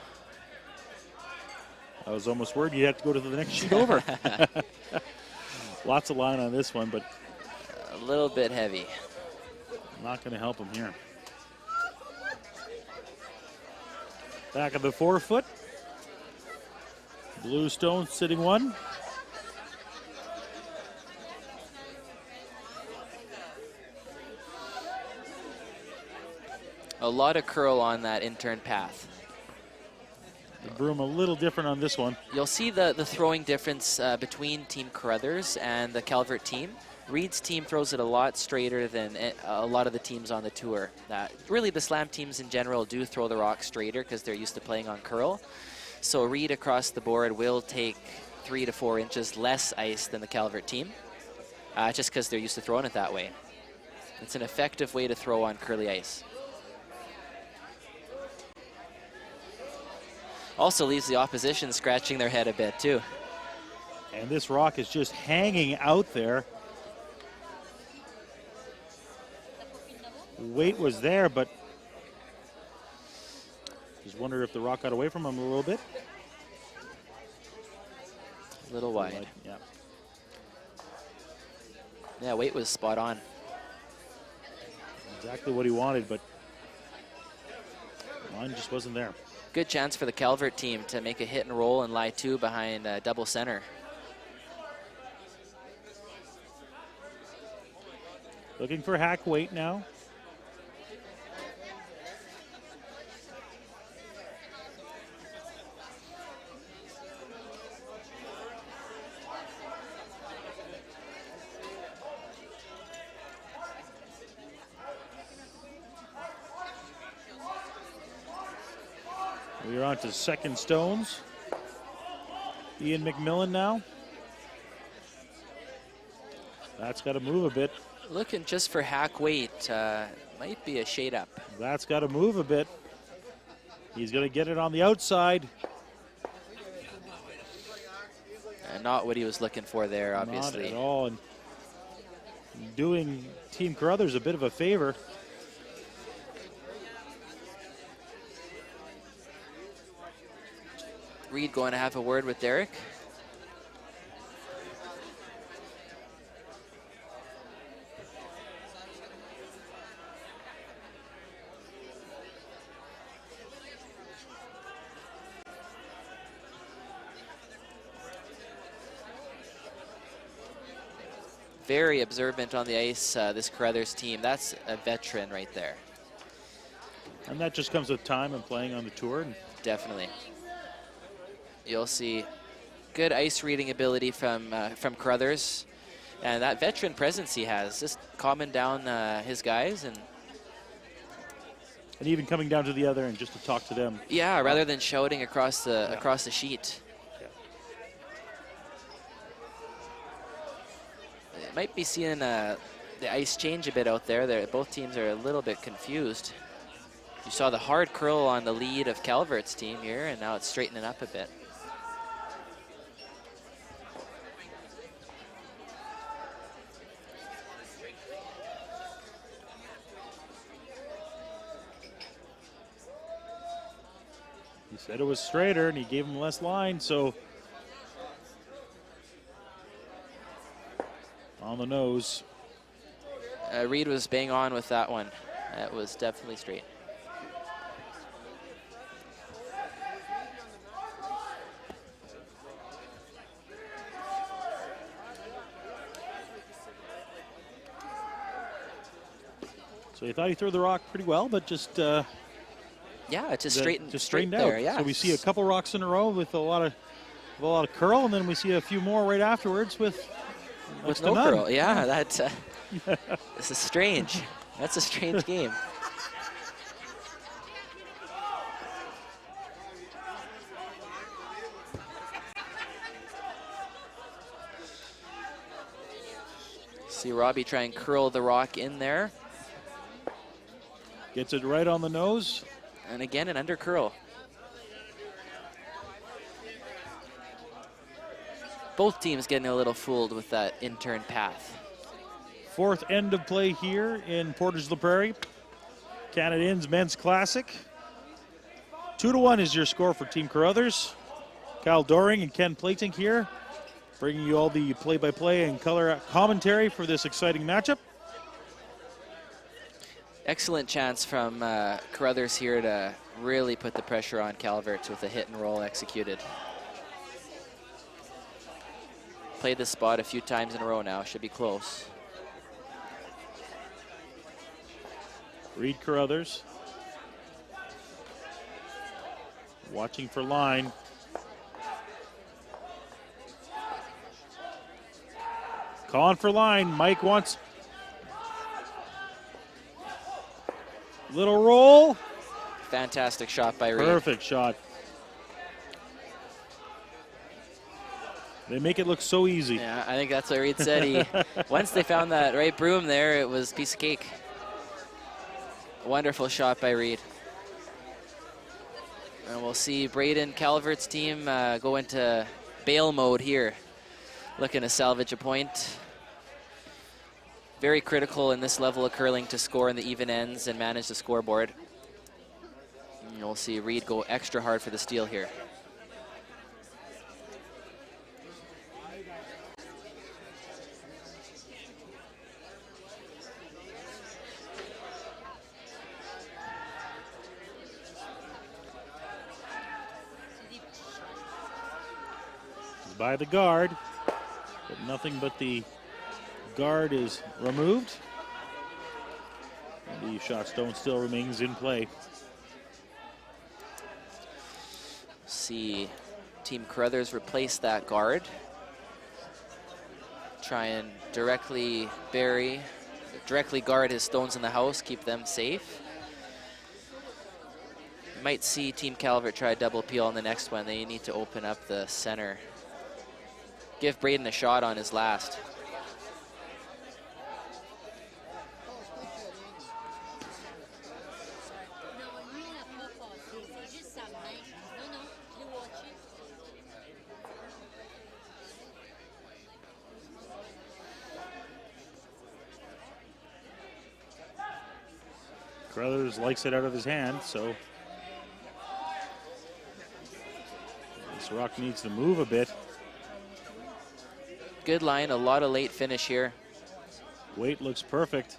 I was almost worried you'd have to go to the next sheet over. Lots of line on this one, but a little bit heavy. Not going to help him here. Back of the forefoot. Blue stone sitting one. A lot of curl on that intern path. The Broom a little different on this one. You'll see the throwing difference between Team Carruthers and the Calvert team. Reed's team throws it a lot straighter than a lot of the teams on the tour. Really, the slam teams in general do throw the rock straighter because they're used to playing on curl. So Reed across the board will take 3 to 4 inches less ice than the Calvert team, just because they're used to throwing it that way. It's an effective way to throw on curly ice. Also leaves the opposition scratching their head a bit too. And this rock is just hanging out there. Weight was there, but just wonder if the rock got away from him a little bit. A little wide. Yeah. Yeah, weight was spot on. Exactly what he wanted, but line just wasn't there. Good chance for the Calvert team to make a hit and roll and lie two behind double center. Looking for hack weight now. We're on to second stones. Ian McMillan now. That's got to move a bit. Looking just for hack weight. Might be a shade up. That's got to move a bit. He's going to get it on the outside. And not what he was looking for there, obviously. Not at all. And doing Team Carruthers a bit of a favor. Reed going to have a word with Derek. very observant on the ice, this Carruthers team. That's a veteran right there. And that just comes with time and playing on the tour. Definitely. You'll see good ice reading ability from Carruthers. And that veteran presence he has, just calming down his guys. And even coming down to the other and just to talk to them. yeah, rather than shouting across the sheet. Yeah. Might be seeing the ice change a bit out there. Both teams are a little bit confused. You saw the hard curl on the lead of Calvert's team here, and now it's straightening up a bit. He said it was straighter, and he gave him less line, so on the nose. Reed was bang on with that one. That was definitely straight. So he thought he threw the rock pretty well, but just yeah, it just straightened out. There, yeah. So we see a couple rocks in a row with a lot of curl, and then we see a few more right afterwards with no curl. Yeah, that this is strange. That's a strange game. See Robbie try and curl the rock in there. Gets it right on the nose. And again, an under curl. Both teams getting a little fooled with that in-turn path. Fourth end of play here in Portage La Prairie. Canadians Men's Classic. 2-1 is your score for Team Carruthers. Kyle Doring and Ken Platink here, bringing you all the play-by-play and color commentary for this exciting matchup. Excellent chance from Carruthers here to really put the pressure on Calvert with a hit and roll executed. Played this spot a few times in a row now, should be close. Reed Carruthers watching for line. Calling for line. Mike wants little roll. Fantastic shot by Reed. Perfect shot. They make it look so easy. Yeah, I think that's what Reed said. Once they found that right broom there, it was a piece of cake. Wonderful shot by Reed. And we'll see Braden Calvert's team go into bail mode here, looking to salvage a point. Very critical in this level of curling to score in the even ends and manage the scoreboard. And we'll see Reed go extra hard for the steal here. By the guard, but nothing but the guard is removed. The shot stone still remains in play. See Team Carruthers replace that guard. Try and directly guard his stones in the house, keep them safe. Might see Team Calvert try a double peel on the next one. They need to open up the center. Give Braden a shot on his last. Carruthers likes it out of his hand, so this rock needs to move a bit. Good line, a lot of late finish here. Weight looks perfect.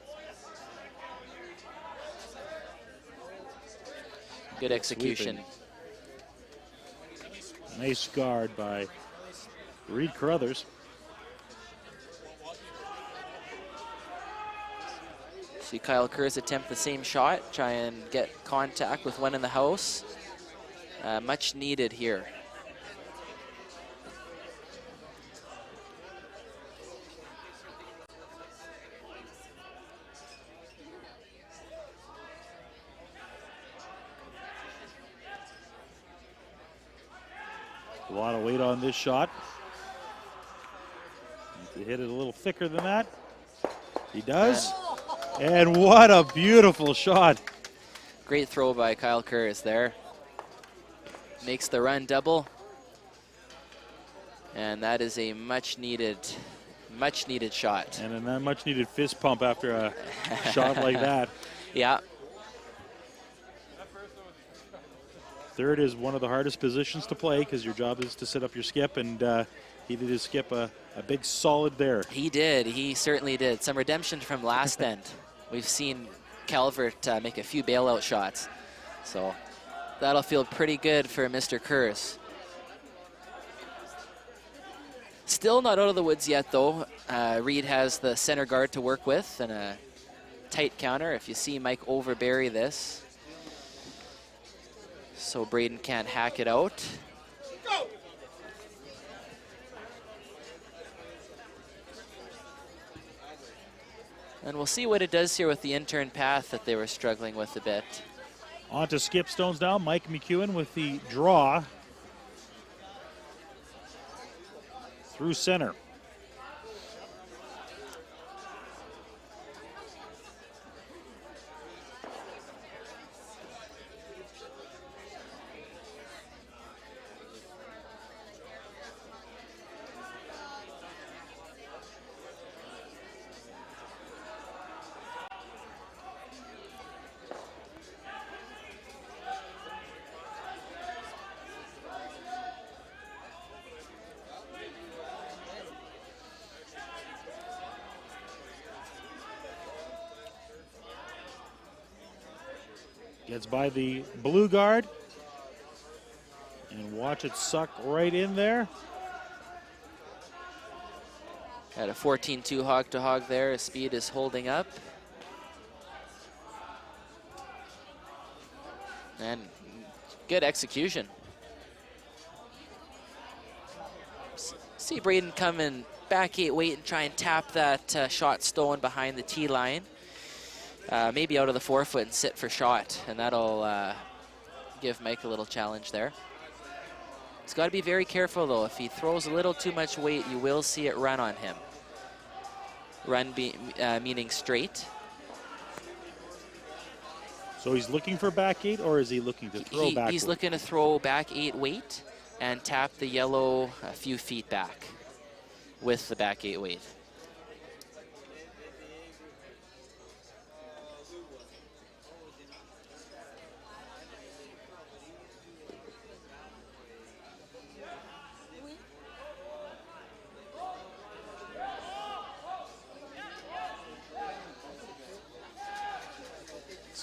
Good execution. Sweeping. Nice guard by Reed Carruthers. See Kyle Kurz attempt the same shot, try and get contact with one in the house. Much needed here. A lot of weight on this shot. Need to hit it a little thicker than that. He does. And what a beautiful shot. Great throw by Kyle Kurz there. Makes the run double. And that is a much needed shot. And a much needed fist pump after a shot like that. Yeah. Third is one of the hardest positions to play because your job is to set up your skip, and he did his skip a big solid there. He did. He certainly did. Some redemption from last end. We've seen Calvert make a few bailout shots. So that'll feel pretty good for Mr. Kurz. Still not out of the woods yet, though. Reed has the center guard to work with and a tight counter. If you see Mike overbury this, so Braden can't hack it out. And we'll see what it does here with the intern path that they were struggling with a bit. On to skip stones now. Mike McEwen with the draw through center. Gets by the blue guard. And watch it suck right in there. Had a 14-2 hog to hog there. His speed is holding up. And good execution. See Braden come in back 8 weight and try and tap that shot stone behind the tee line. Maybe out of the 4-foot and sit for shot, and that'll give Mike a little challenge there. He's got to be very careful, though. If he throws a little too much weight, you will see it run on him. Run meaning straight. So he's looking for back 8, or is he looking to throw back? He's looking to throw back 8 weight and tap the yellow a few feet back with the back 8 weight.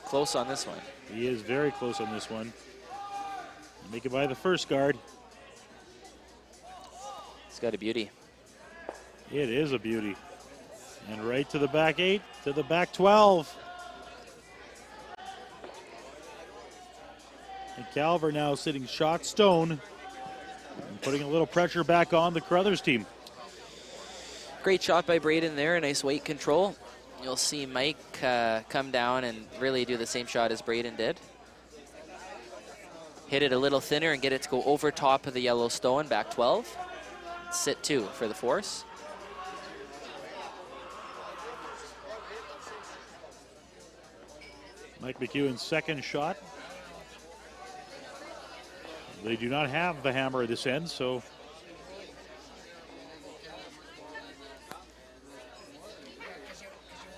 Close on this one. He is very close on this one. Make it by the first guard. It's got a beauty. It is a beauty. And right to the back 8, to the back 12. And Calver now sitting shot stone and putting a little pressure back on the Crothers team. Great shot by Braden there, nice weight control. You'll see Mike come down and really do the same shot as Braden did. Hit it a little thinner and get it to go over top of the yellow stone, back 12. Sit 2 for the force. Mike McEwen's second shot. They do not have the hammer at this end, so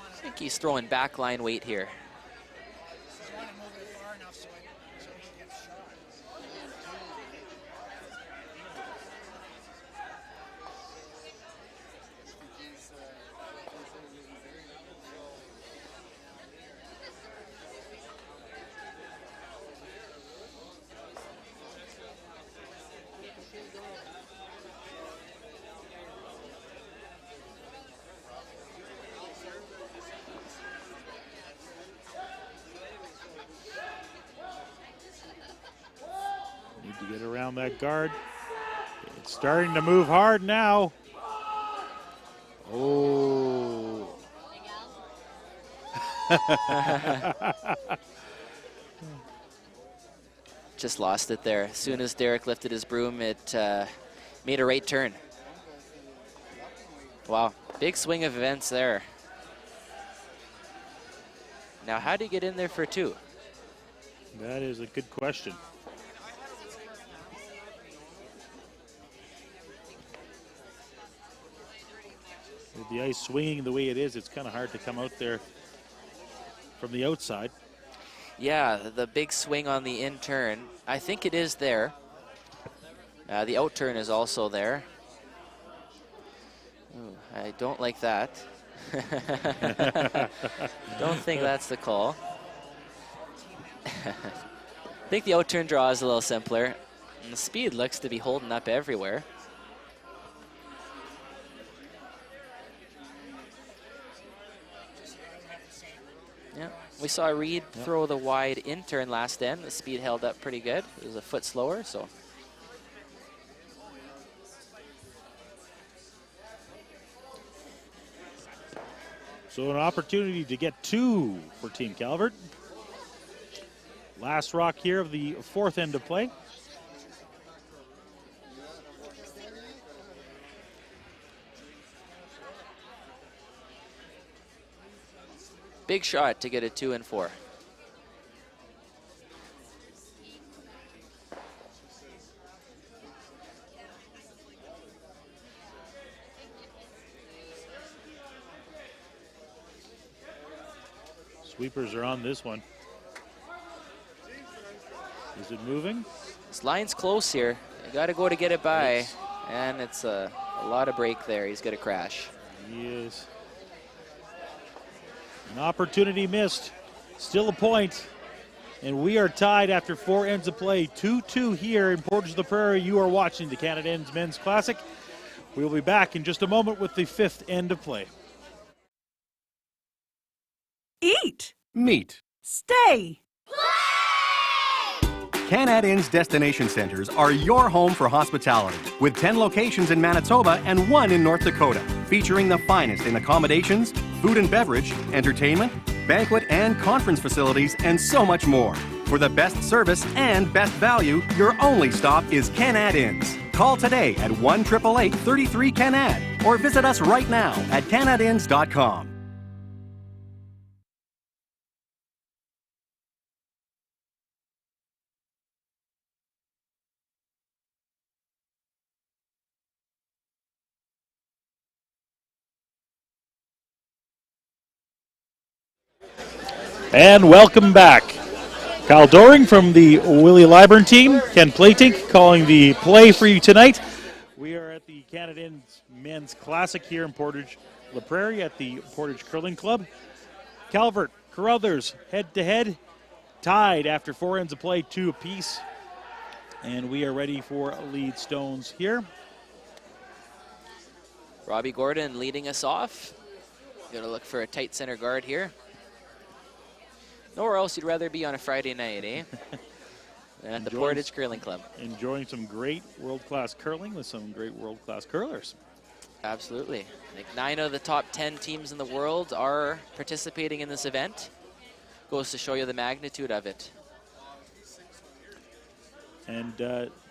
I think he's throwing back line weight here. around that guard. It's starting to move hard now. Oh. Just lost it there. As soon as Derek lifted his broom, it made a right turn. Wow, big swing of events there. Now, how do you get in there for two? That is a good question. With the ice swinging the way it is, it's kind of hard to come out there from the outside. Yeah, the big swing on the in turn. I think it is there. The out turn is also there. Ooh, I don't like that. Don't think that's the call. I think the out turn draw is a little simpler. And the speed looks to be holding up everywhere. Yeah, we saw Reed throw the wide in turn last end. The speed held up pretty good. It was a foot slower, so. So an opportunity to get two for Team Calvert. Last rock here of the fourth end of play. Big shot to get a 2 and 4. Sweepers are on this one. Is it moving? This line's close here. You got to go to get it by. And it's a lot of break there. He's going to crash. He is. An opportunity missed. Still a point. And we are tied after 4 ends of play. 2-2 here in Portage de la Prairie. You are watching the Canada Ends Men's Classic. We will be back in just a moment with the 5th end of play. Eat. Meet. Stay. Canad Inn's destination centers are your home for hospitality, with 10 locations in Manitoba and 1 in North Dakota, featuring the finest in accommodations, food and beverage, entertainment, banquet and conference facilities, and so much more. For the best service and best value, your only stop is Canad Inns. Call today at 1-888-33-CANAD or visit us right now at canadinns.com. And welcome back. Kyle Doring from the Willie Lyburn team. Ken Platink calling the play for you tonight. We are at the Canada Ends Men's Classic here in Portage La Prairie at the Portage Curling Club. Calvert, Carruthers, head-to-head, tied after 4 ends of play, 2 apiece. And we are ready for lead stones here. Robbie Gordon leading us off. Got to look for a tight center guard here. Nowhere else you'd rather be on a Friday night, eh? Than at the Portage Curling Club. Enjoying some great world-class curling with some great world-class curlers. Absolutely. I think 9 of the top 10 teams in the world are participating in this event. Goes to show you the magnitude of it. And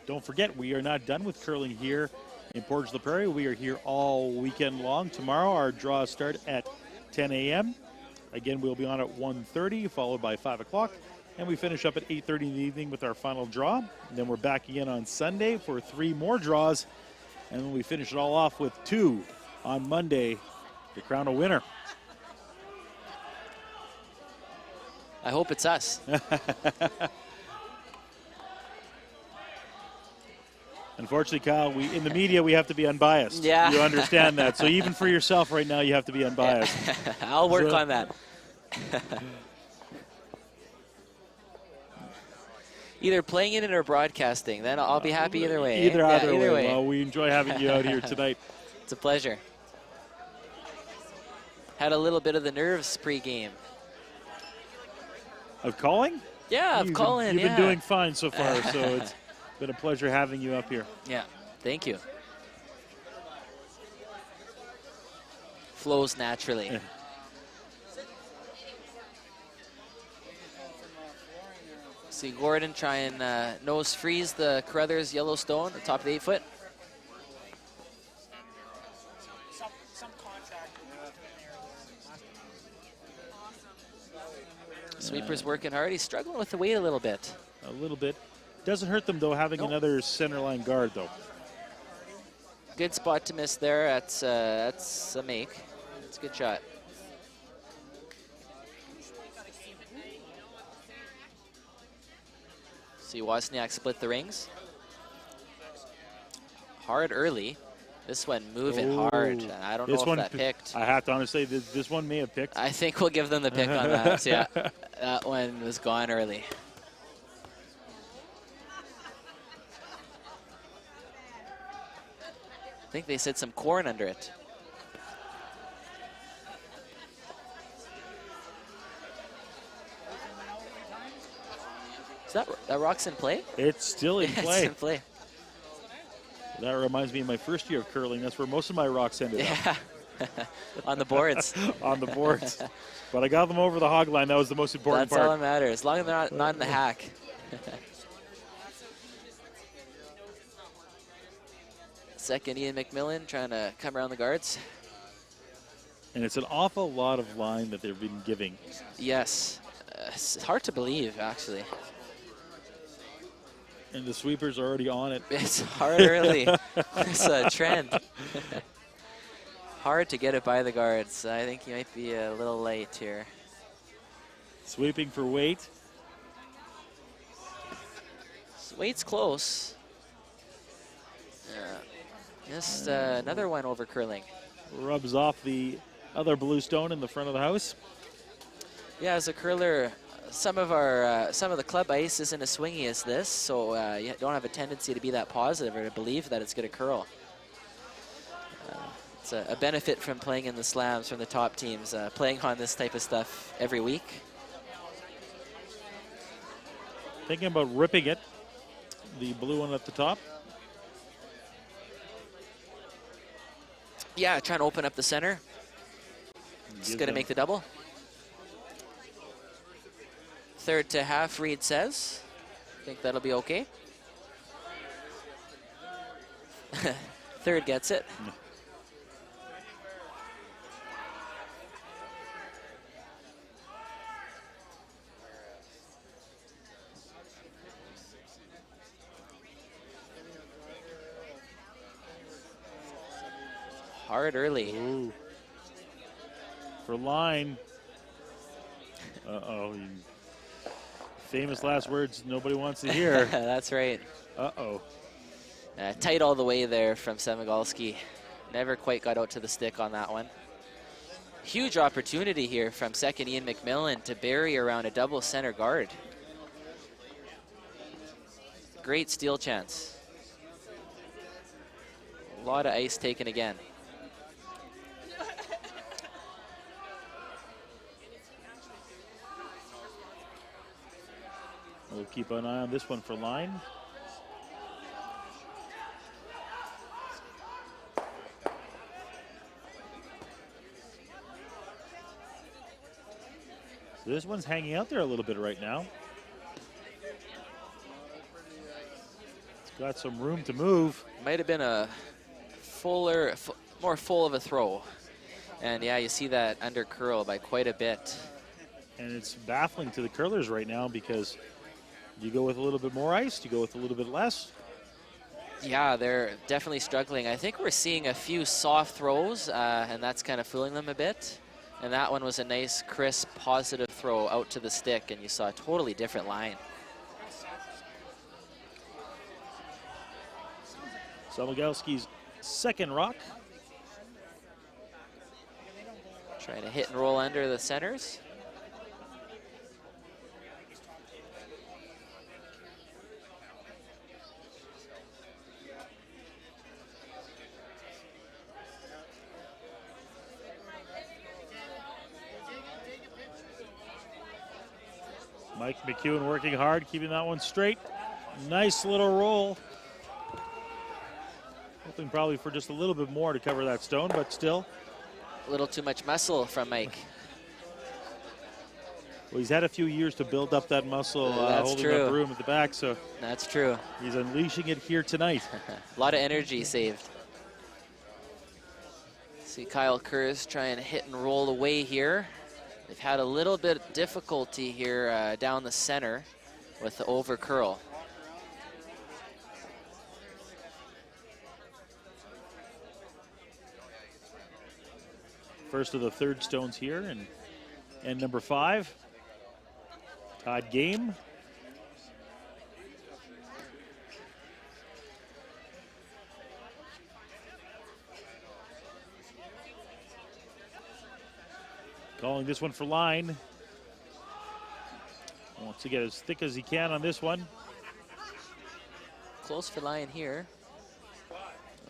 don't forget, we are not done with curling here in Portage La Prairie. We are here all weekend long. Tomorrow, our draws start at 10 a.m. Again, we'll be on at 1:30, followed by 5 o'clock. And we finish up at 8:30 in the evening with our final draw. And then we're back again on Sunday for 3 more draws. And then we finish it all off with 2 on Monday to crown a winner. I hope it's us. Unfortunately, Kyle, in the media, we have to be unbiased. Yeah. You understand that. So even for yourself right now, you have to be unbiased. I'll work on that. Either playing it in or broadcasting, then I'll be happy either way. Either Either way. Well, we enjoy having you out here tonight. It's a pleasure. Had a little bit of the nerves pre-game. Of calling? Yeah, of calling. You've been doing fine so far, so Been a pleasure having you up here. Yeah, thank you. Flows naturally. Yeah. See Gordon try and nose freeze the Carruthers Yellowstone, the top of the 8 foot. Sweeper's working hard. He's struggling with the weight a little bit. A little bit. Doesn't hurt them, though, having another center line guard, though. Good spot to miss there. That's a make. It's a good shot. See Wozniak split the rings. Hard early. This one moving hard. I don't know if that picked. I have to honestly say, this one may have picked. I think we'll give them the pick on that. Yeah, that one was gone early. I think they said some corn under it. Is that rock's in play? It's still in play. It's in play. That reminds me of my first year of curling. That's where most of my rocks ended up. On the boards. On the boards. But I got them over the hog line. That was the most important part. That's all that matters, as long as they're not in the hack. Second, Ian McMillan trying to come around the guards. And it's an awful lot of line that they've been giving. Yes. It's hard to believe, actually. And the sweepers are already on it. It's hard early. It's a trend. Hard to get it by the guards. I think he might be a little late here. Sweeping for weight. Weight's close. Just another one over curling. Rubs off the other blue stone in the front of the house. Yeah, as a curler, some of the club ice isn't as swingy as this, so you don't have a tendency to be that positive or to believe that it's going to curl. It's a benefit from playing in the slams from the top teams, playing on this type of stuff every week. Thinking about ripping it, the blue one at the top. Yeah, trying to open up the center. It's going to make the double. Third to half, Reed says. I think that'll be okay. Third gets it. Hard early. Ooh. For line. Uh-oh. Famous last words nobody wants to hear. That's right. Uh-oh. Tight all the way there from Semigalski. Never quite got out to the stick on that one. Huge opportunity here from second Ian McMillan to bury around a double center guard. Great steal chance. A lot of ice taken again. We'll keep an eye on this one for line. So this one's hanging out there a little bit right now. It's got some room to move. Might have been a more full of a throw. And yeah, you see that under curl by quite a bit. And it's baffling to the curlers right now because you go with a little bit more ice, you go with a little bit less. Yeah, they're definitely struggling. I think we're seeing a few soft throws, and that's kind of fooling them a bit. And that one was a nice, crisp, positive throw out to the stick, and you saw a totally different line. Semigalski's second rock. Trying to hit and roll under the centers. Mike McEwen working hard, keeping that one straight. Nice little roll. Hoping probably for just a little bit more to cover that stone, but still. A little too much muscle from Mike. Well, he's had a few years to build up that muscle holding true. that broom at the back, so That's true. he's unleashing it here tonight. A lot of energy saved. See Kyle Kurz try and hit and roll away here. They've had a little bit of difficulty here down the center with the over curl. First of the third stones here, and end number 5. Tied game. Calling this one for line. Wants to get as thick as he can on this one. Close for line here.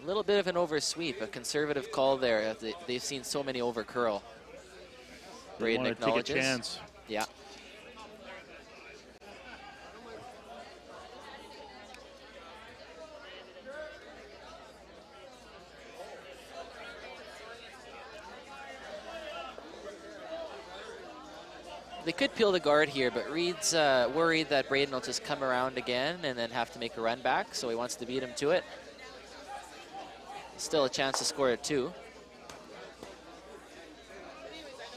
A little bit of an oversweep, a conservative call there. They've seen so many over curl. Braden acknowledges. Take a chance. Yeah. They could peel the guard here, but Reed's worried that Braden will just come around again and then have to make a run back, so he wants to beat him to it. Still a chance to score it too.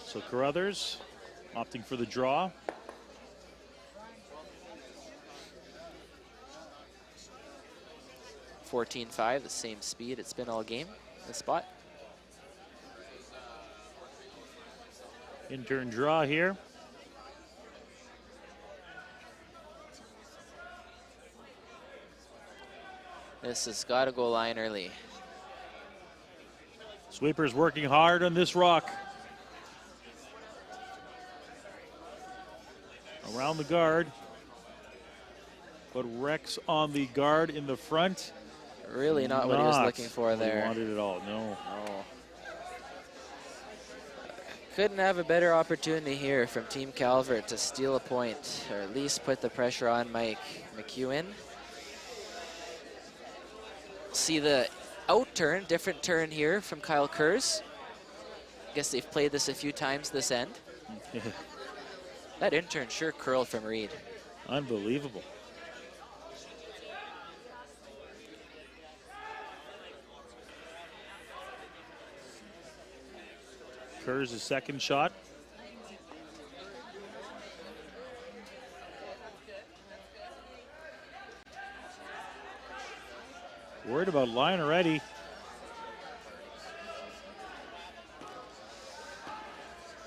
So Carruthers opting for the draw. .14.5, the same speed it's been all game, this spot. In turn draw here. This has got to go line early. Sweeper's working hard on this rock. Around the guard. But Rex on the guard in the front. Really not what he was looking for there. He wanted it all, no. No. Couldn't have a better opportunity here from Team Calvert to steal a point, or at least put the pressure on Mike McEwen. See the out turn, different turn here from Kyle Kurz. Guess they've played this a few times this end. That in-turn sure curled from Reed. Unbelievable. Kurz's second shot. Worried about line already.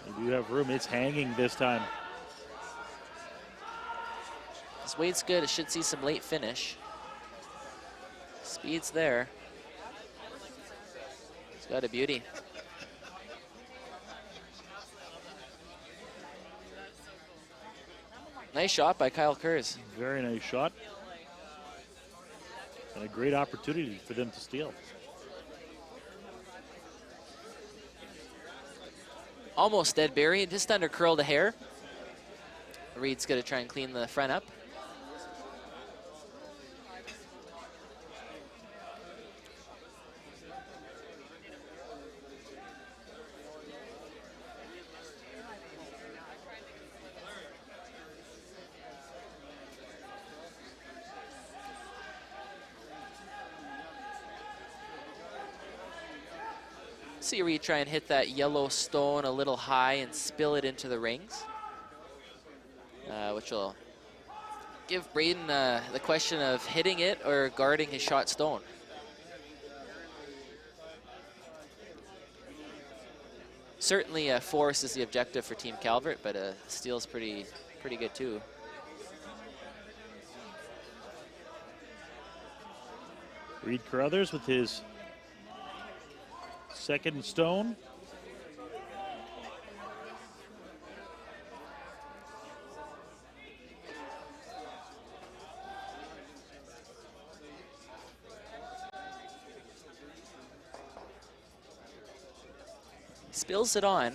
They do have room. It's hanging this time. This weight's good. It should see some late finish. Speed's there. It's got a beauty. Nice shot by Kyle Kurz. Very nice shot. And a great opportunity for them to steal. Almost dead Barry, just under curled a hair. Reed's gonna try and clean the front up. See Reed try and hit that yellow stone a little high and spill it into the rings, which will give Braden the question of hitting it or guarding his shot stone. Certainly force is the objective for Team Calvert, but steal's pretty good too. Reed Carruthers with his second stone. Spills it on.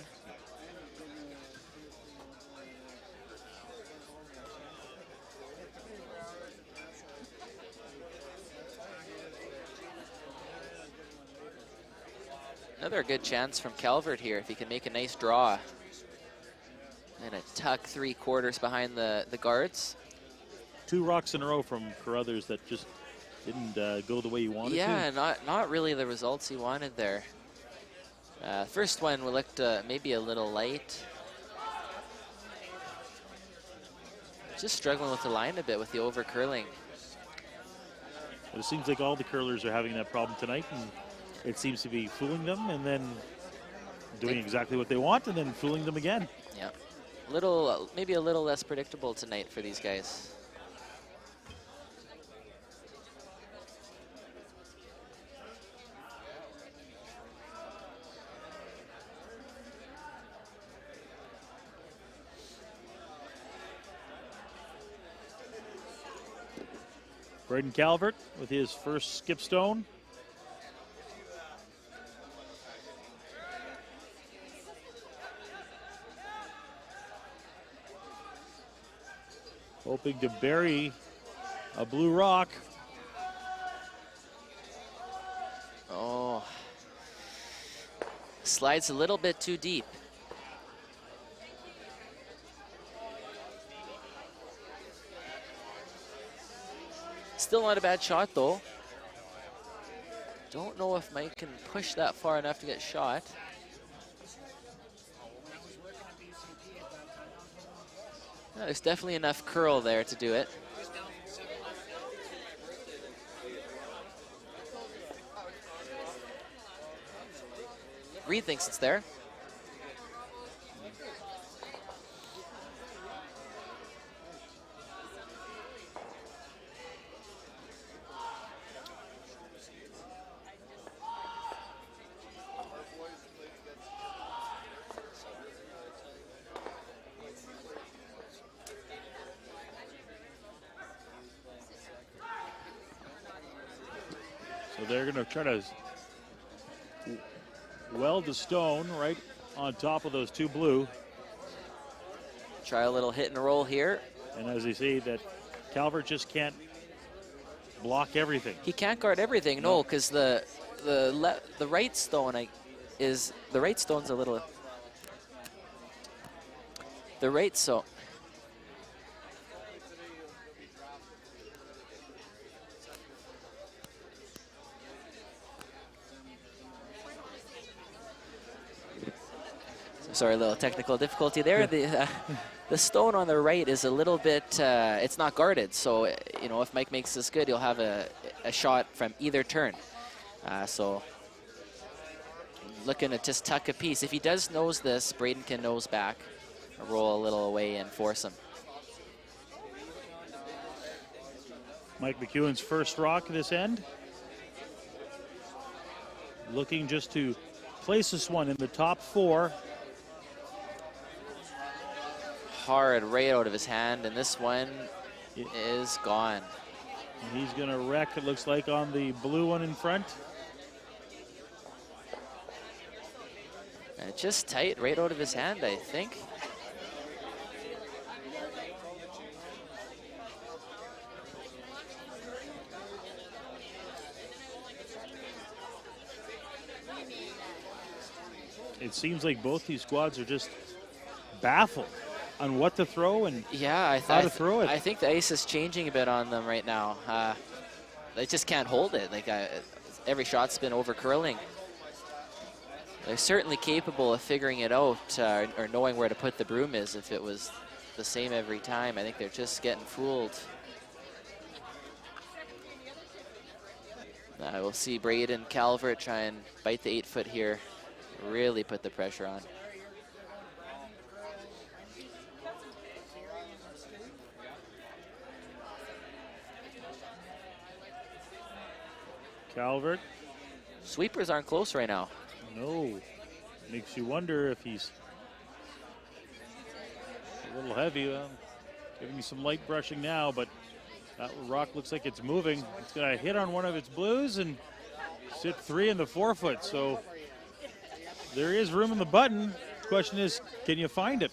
another good chance from Calvert here if he can make a nice draw. And a tuck 3/4 behind the guards. 2 rocks in a row from Carruthers that just didn't go the way you wanted to. Yeah, not really the results he wanted there. First one looked maybe a little light. Just struggling with the line a bit with the over curling. It seems like all the curlers are having that problem tonight, and it seems to be fooling them and then doing exactly what they want and then fooling them again. Yeah, maybe a little less predictable tonight for these guys. Braden Calvert with his first skip stone. Hoping to bury a blue rock. Oh, slides a little bit too deep. Still not a bad shot though. Don't know if Mike can push that far enough to get shot. There's definitely enough curl there to do it. Reed thinks it's there. So they're going to try to weld the stone right on top of those 2 blue. Try a little hit and roll here. And as you see, that Calvert just can't block everything. He can't guard everything, no, because the right stone is the right stone's a little. The right stone. Sorry, a little technical difficulty there. The stone on the right is a little bit, it's not guarded. So, you know, if Mike makes this good, he'll have a shot from either turn. So, looking to just tuck a piece. If he does nose this, Braden can nose back, roll a little away and force him. Mike McEwen's first rock this end. Looking just to place this one in the top 4. Hard right out of his hand, and this one is gone. And he's going to wreck, it looks like, on the blue one in front. And just tight right out of his hand, I think. It seems like both these squads are just baffled on what to throw and yeah, how to throw it. I think the ice is changing a bit on them right now. They just can't hold it. Like every shot's been over curling. They're certainly capable of figuring it out or knowing where to put the broom is if it was the same every time. I think they're just getting fooled. We'll see Braden Calvert try and bite the 8-foot here. Really put the pressure on. Calvert. Sweepers aren't close right now. No. Makes you wonder if he's a little heavy. Giving me some light brushing now, but that rock looks like it's moving. It's going to hit on one of its blues and sit 3 in the 4-foot. So there is room in the button. The question is, can you find it?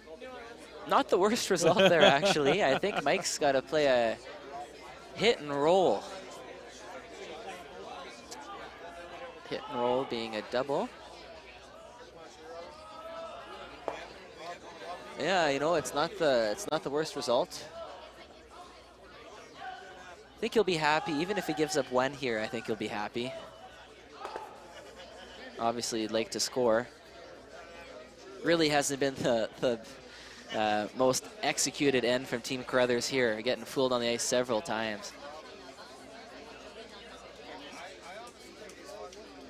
Not the worst result there, actually. I think Mike's got to play a hit and roll. Hit and roll being a double. Yeah, you know, it's not the worst result. I think he'll be happy, even if he gives up one here. I think he'll be happy. Obviously, he'd like to score. Really hasn't been the most executed end from Team Carruthers here, getting fooled on the ice several times.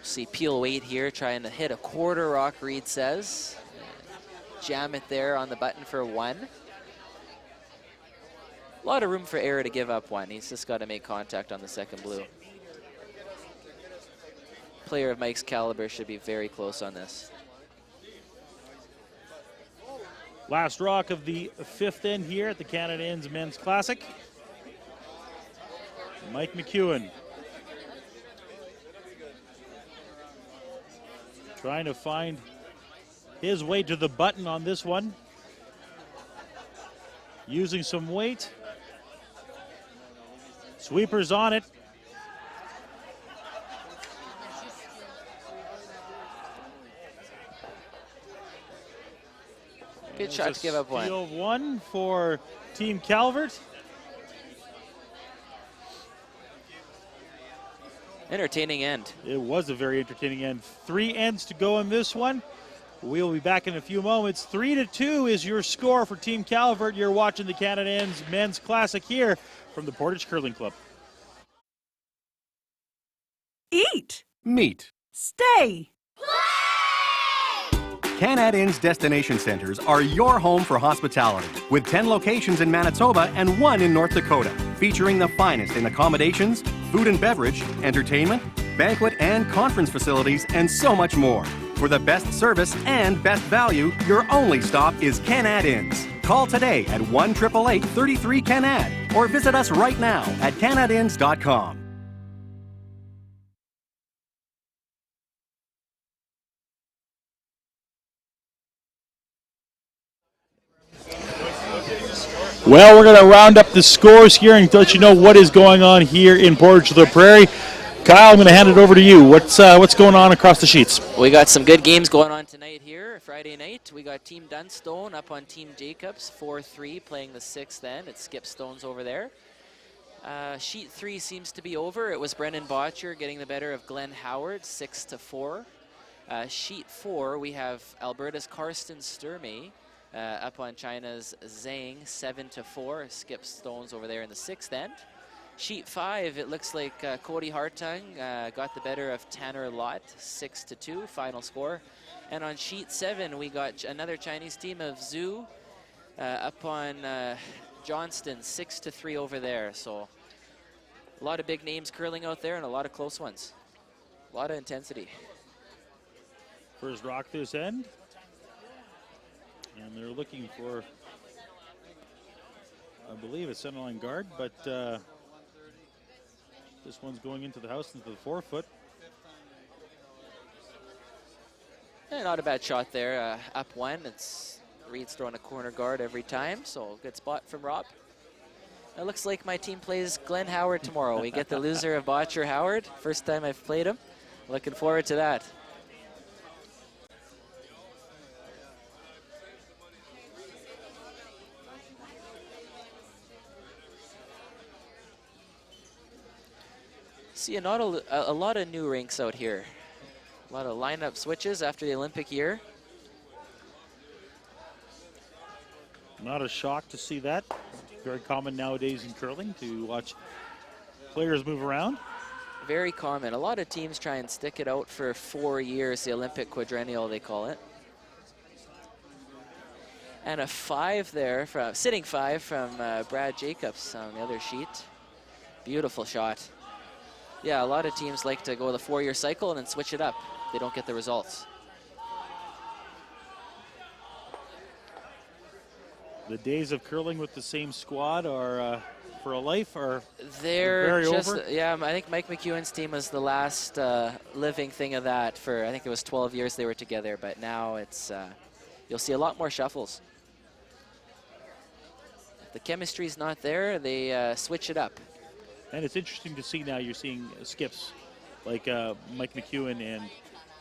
See Peel Wait here trying to hit a quarter rock, Reed says. Jam it there on the button for one. A lot of room for error to give up one. He's just got to make contact on the second blue. Player of Mike's caliber should be very close on this. Last rock of the fifth end here at the Canada Inns Men's Classic. Mike McEwen trying to find his way to the button on this one. Using some weight. Sweepers on it. Good shot to give up one. Steal of one for Team Calvert. Entertaining end. It was a very entertaining end. 3 ends to go in this one. We'll be back in a few moments. 3-2 is your score for Team Calvert. You're watching the Canada Inns Men's Classic here from the Portage Curling Club. Eat. Meet. Stay. Canad Inns Destination Centers are your home for hospitality, with 10 locations in Manitoba and 1 in North Dakota, featuring the finest in accommodations, food and beverage, entertainment, banquet and conference facilities, and so much more. For the best service and best value, your only stop is Canad Inns. Call today at 1-888-33-CANAD or visit us right now at canadinns.com. Well, we're going to round up the scores here and let you know what is going on here in Portage la Prairie. Kyle, I'm going to hand it over to you. What's going on across the sheets? We got some good games going on tonight here, Friday night. We got Team Dunstone up on Team Jacobs, 4-3, playing the 6th end. It's Skip Stones over there. Sheet 3 seems to be over. It was Brennan Botcher getting the better of Glenn Howard, 6-4. Sheet 4, we have Alberta's Karsten Sturmey up on China's Zhang, 7-4. Skip Stones over there in the 6th end. Sheet 5, it looks like Cody Hartung got the better of Tanner Lott, 6-2, final score. And on sheet 7, we got another Chinese team of Zhu up on Johnston, 6-3 over there. So a lot of big names curling out there and a lot of close ones. A lot of intensity. First rock this end. And they're looking for, I believe, a centerline guard, but this one's going into the house, into the 4-foot. Not a bad shot there. Up one. It's Reed's throwing a corner guard every time, so good spot from Rob. It looks like my team plays Glenn Howard tomorrow. We get the loser of Botcher Howard. First time I've played him. Looking forward to that. See a lot of new rinks out here. A lot of lineup switches after the Olympic year. Not a shock to see that. Very common nowadays in curling to watch players move around. Very common. A lot of teams try and stick it out for 4 years, the Olympic quadrennial they call it. And a 5 there, sitting 5 from Brad Jacobs on the other sheet. Beautiful shot. Yeah, a lot of teams like to go the 4-year cycle and then switch it up. They don't get the results. The days of curling with the same squad are for a life, or they're very just over? Yeah, I think Mike McEwen's team was the last living thing of that for, I think it was 12 years they were together, but now it's you'll see a lot more shuffles. If the chemistry's not there, they switch it up. And it's interesting to see now you're seeing skips like Mike McEwen and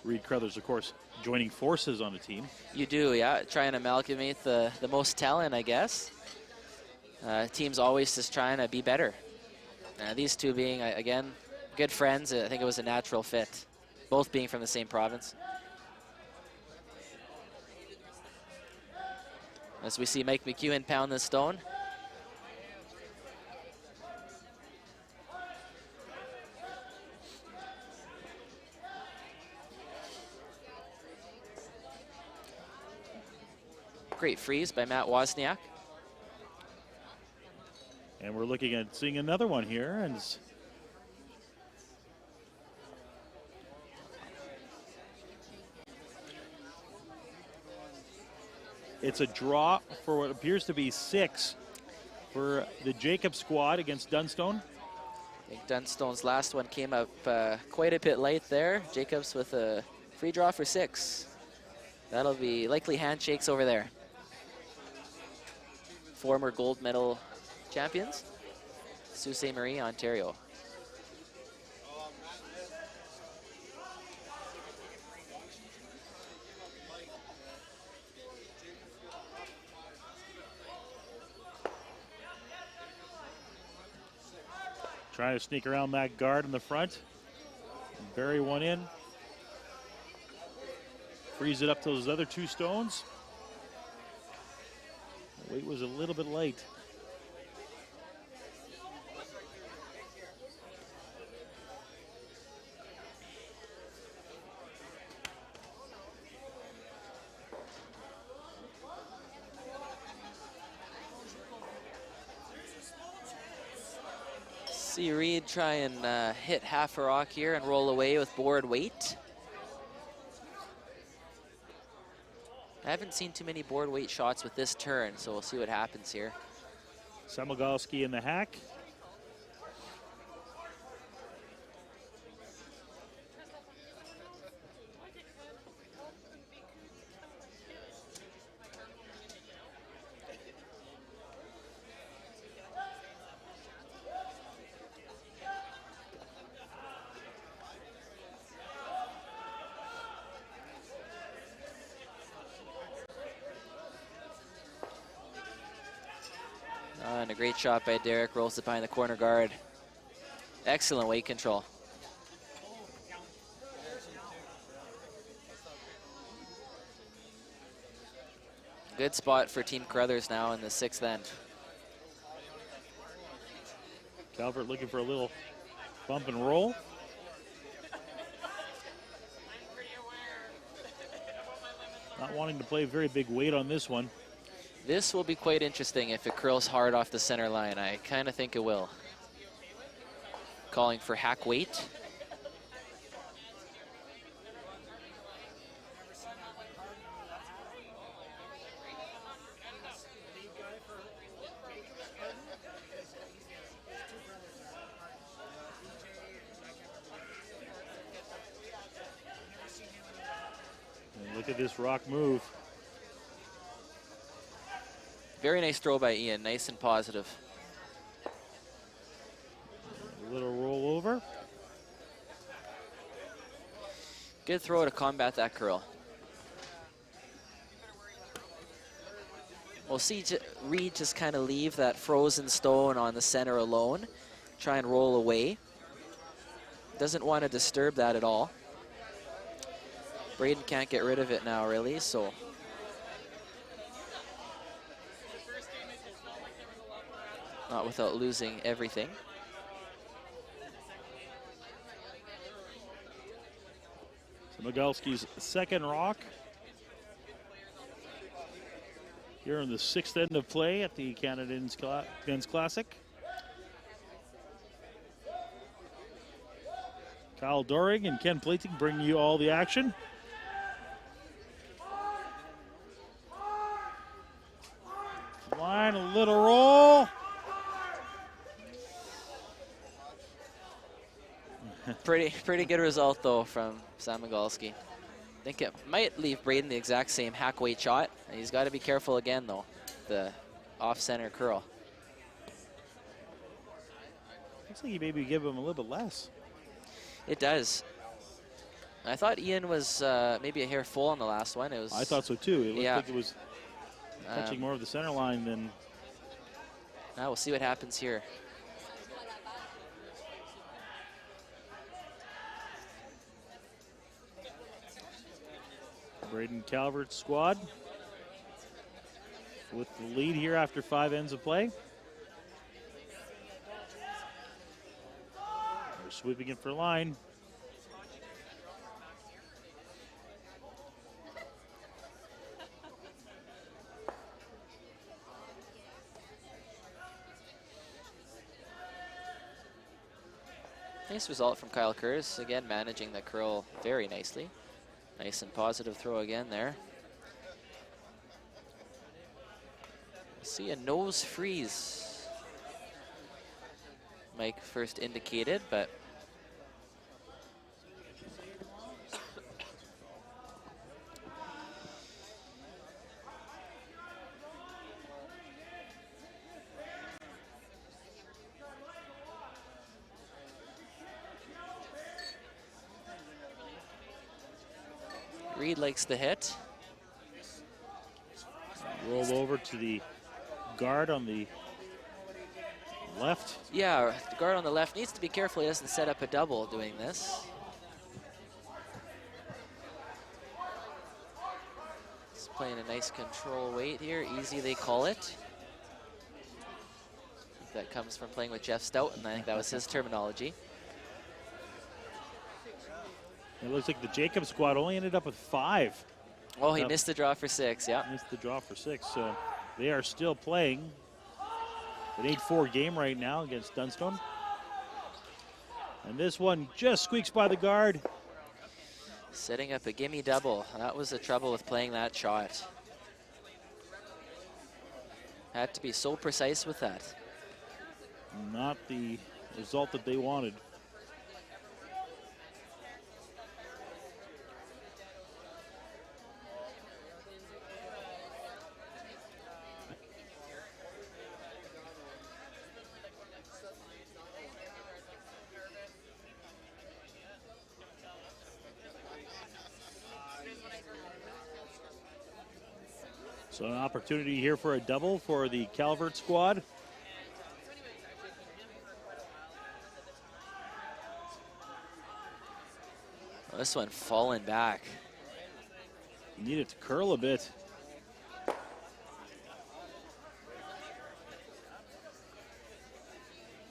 Reed Carruthers, of course, joining forces on a team. You do, yeah. Try and amalgamate the most talent, I guess. Teams always just trying to be better. These two being, again, good friends. I think it was a natural fit, both being from the same province. As we see Mike McEwen pound the stone. Great freeze by Matt Wozniak. And we're looking at seeing another one here. And it's a draw for what appears to be 6 for the Jacob squad against Dunstone. I think Dunstone's last one came up quite a bit late there. Jacobs with a free draw for 6. That'll be likely handshakes over there. Former gold medal champions, Sault Ste. Marie, Ontario. Trying to sneak around that guard in the front. Bury one in. Freeze it up to those other 2 stones. The weight was a little bit light. See Reed try and hit half a rock here and roll away with board weight. I haven't seen too many board weight shots with this turn, so we'll see what happens here. Samogalski in the hack. And a great shot by Derek, rolls it behind the corner guard. Excellent weight control. Good spot for Team Carruthers now in the 6th end. Calvert looking for a little bump and roll. Not wanting to play very big weight on this one. This will be quite interesting if it curls hard off the center line. I kind of think it will. Calling for hack weight. And look at this rock move. Very nice throw by Ian, nice and positive. A little roll over. Good throw to combat that curl. We'll see Reed just kind of leave that frozen stone on the center alone. Try and roll away. Doesn't want to disturb that at all. Braden can't get rid of it now, really, so. Not without losing everything. So Migalski's 2nd rock. Here in the 6th end of play at the Canada Men's Classic. Kyle Doring and Ken Plating bring you all the action. Line, a little roll. Pretty good result though from Sam Migalski. I think it might leave Braden the exact same hack weight shot. He's got to be careful again though, the off-center curl. Looks like you maybe give him a little bit less. It does. I thought Ian was maybe a hair full on the last one. It was. I thought so too. It looked Yeah. like it was touching more of the center line than. Now we'll see what happens here. Braden Calvert's squad with the lead here after 5 ends of play. They're sweeping it for line. Nice result from Kyle Curtis. Again, managing the curl very nicely. Nice and positive throw again there. See a nose freeze. Mike first indicated, but Reed likes the hit. Roll over to the guard on the left. Yeah, the guard on the left needs to be careful he doesn't set up a double doing this. He's playing a nice control weight here. Easy, they call it. I think that comes from playing with Jeff Stout, and I think that was his terminology. It looks like the Jacob squad only ended up with 5. Oh, he missed the draw for 6, yeah. Missed the draw for 6, so they are still playing an 8-4 game right now against Dunstone. And this one just squeaks by the guard. Setting up a gimme double. That was the trouble with playing that shot. Had to be so precise with that. Not the result that they wanted. So an opportunity here for a double for the Calvert squad. Well, this one falling back. Need it to curl a bit.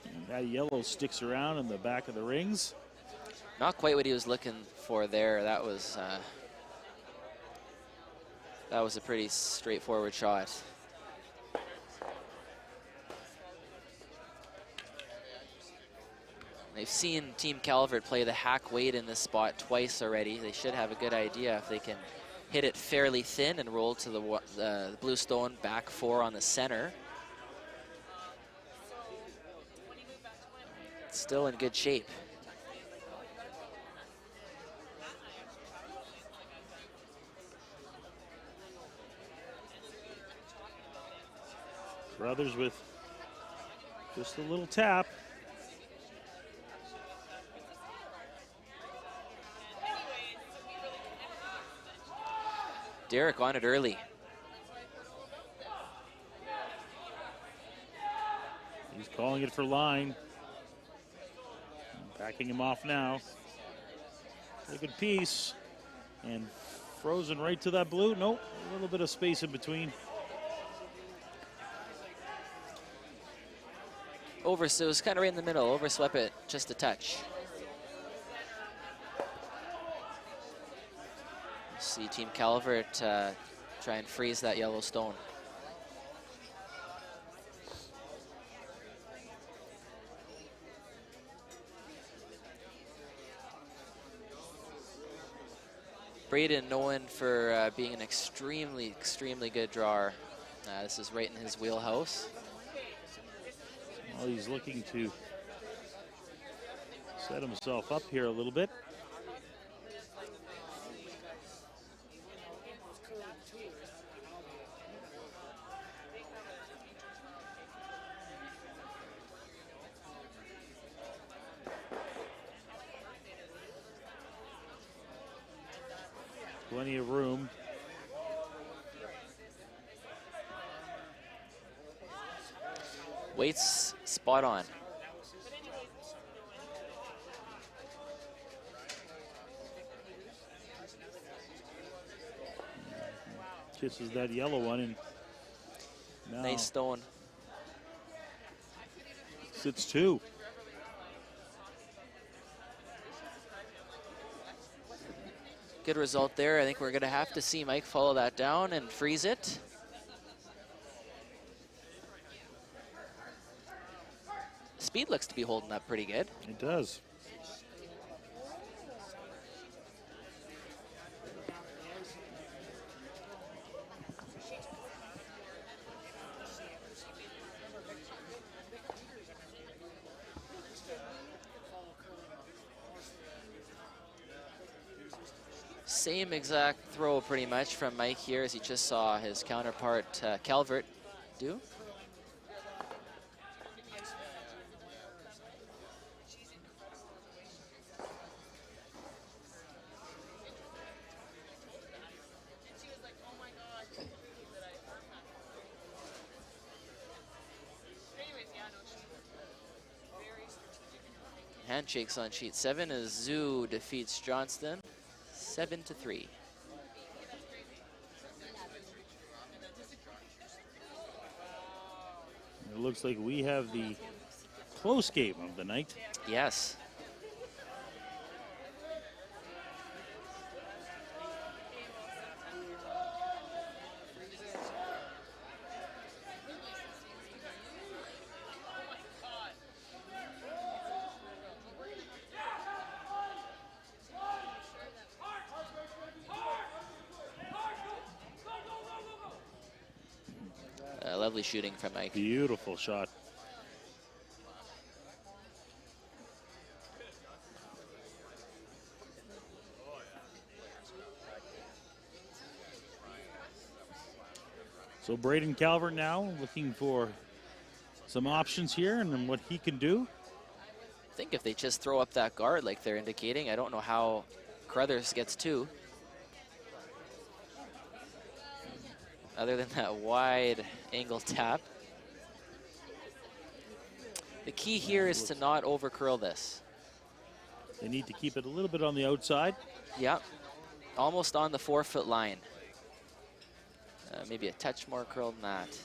And that yellow sticks around in the back of the rings. Not quite what he was looking for there. That was a pretty straightforward shot. They've seen Team Calvert play the hack weight in this spot twice already. They should have a good idea if they can hit it fairly thin and roll to the blue stone back 4 on the center. Still in good shape. Brothers with just a little tap. Derek on it early. He's calling it for line. Backing him off now. A good piece. And frozen right to that blue. Nope, a little bit of space in between. So it was kind of right in the middle. Overswept it just a touch. See Team Calvert try and freeze that yellow stone. Braden known for being an extremely good drawer. This is right in his wheelhouse. Well, he's looking to set himself up here a little bit. Plenty of room. Weight's spot on. Kisses that yellow one and now Nice stone. sits 2. Good result there. I think we're going to have to see Mike follow that down and freeze it. Speed looks to be holding up pretty good. It does. Same exact throw pretty much from Mike here as he just saw his counterpart Calvert do. Handshakes on sheet 7 as Zoo defeats Johnston 7-3. It looks like we have the close game of the night. Yes. Lovely shooting from Mike. Beautiful shot. So Braden Calvert now looking for some options here and then what he can do. I think if they just throw up that guard like they're indicating, I don't know how Carruthers gets 2. Other than that wide angle tap. The key here is to not over curl this. They need to keep it a little bit on the outside. Yeah, almost on the 4-foot line. Maybe a touch more curled than that.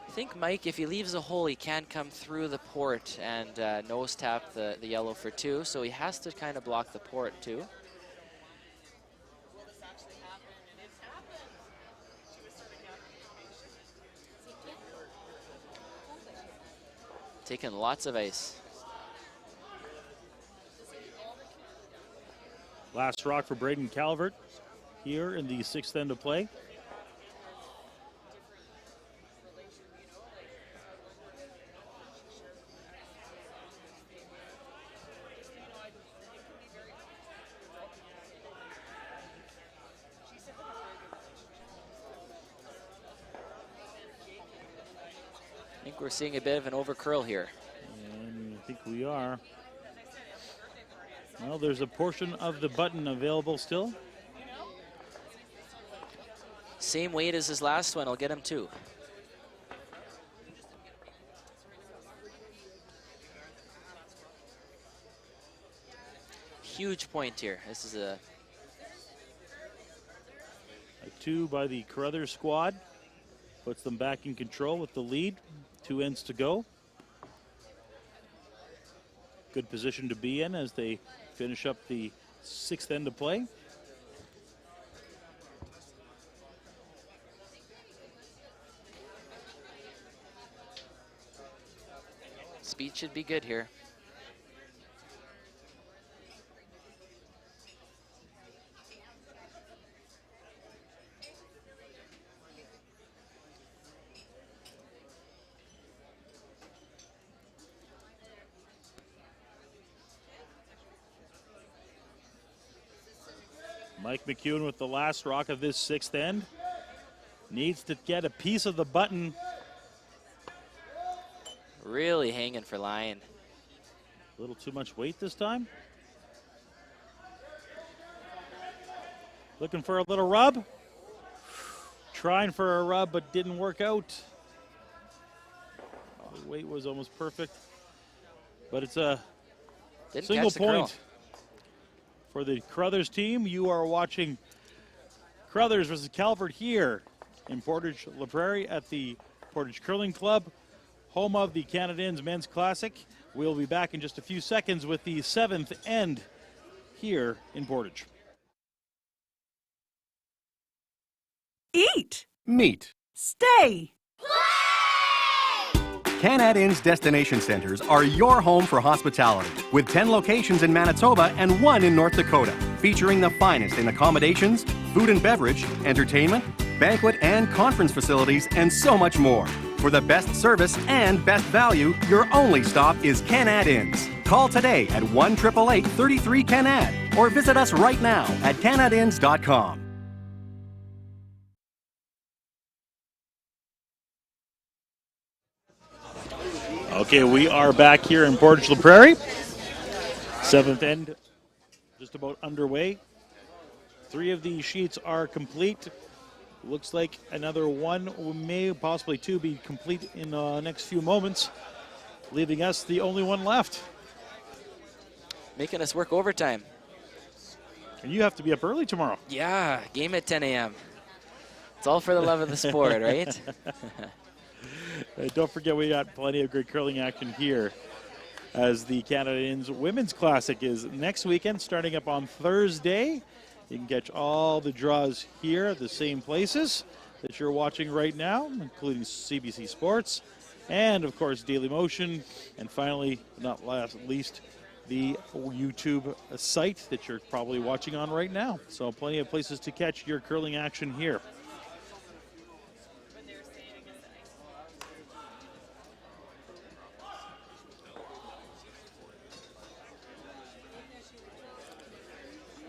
I think Mike, if he leaves a hole, he can come through the port and nose tap the yellow for 2, so he has to kind of block the port too. Taking lots of ice. Last rock for Braden Calvert here in the 6th end of play. I think we're seeing a bit of an over curl here. And I think we are. Well, there's a portion of the button available still. Same weight as his last one, I'll get him 2. Huge point here. This is a 2 by the Carruthers squad. Puts them back in control with the lead. 2 ends to go. Good position to be in as they finish up the 6th end of play. speed should be good here. Mike McEwen with the last rock of this 6th end. Needs to get a piece of the button. Really hanging for line. A little too much weight this time. Looking for a little rub. Trying for a rub, but didn't work out. The weight was almost perfect. But it's a Didn't single catch the curl. point for the Carruthers team. You are watching Carruthers versus Calvert here in Portage La Prairie at the Portage Curling Club, home of the Canadians Men's Classic. We'll be back in just a few seconds with the 7th end here in Portage. Eat. Meet. Stay. Canad Inn's destination centers are your home for hospitality, with 10 locations in Manitoba and 1 in North Dakota, featuring the finest in accommodations, food and beverage, entertainment, banquet and conference facilities, and so much more. For the best service and best value, your only stop is Canad Inns. Call today at 1-888-33-CANAD or visit us right now at canadinns.com. Okay, we are back here in Portage La Prairie. 7th end just about underway. 3 of these sheets are complete. Looks like another 1, may possibly 2 be complete in the next few moments, leaving us the only one left. Making us work overtime. And you have to be up early tomorrow. Yeah, game at 10 a.m. It's all for the love of the sport, right? Don't forget, we got plenty of great curling action here as the Canadians Women's Classic is next weekend, starting up on Thursday. You can catch all the draws here at the same places that you're watching right now, including CBC Sports and, of course, Daily Motion. And finally, not least, the YouTube site that you're probably watching on right now. So plenty of places to catch your curling action here.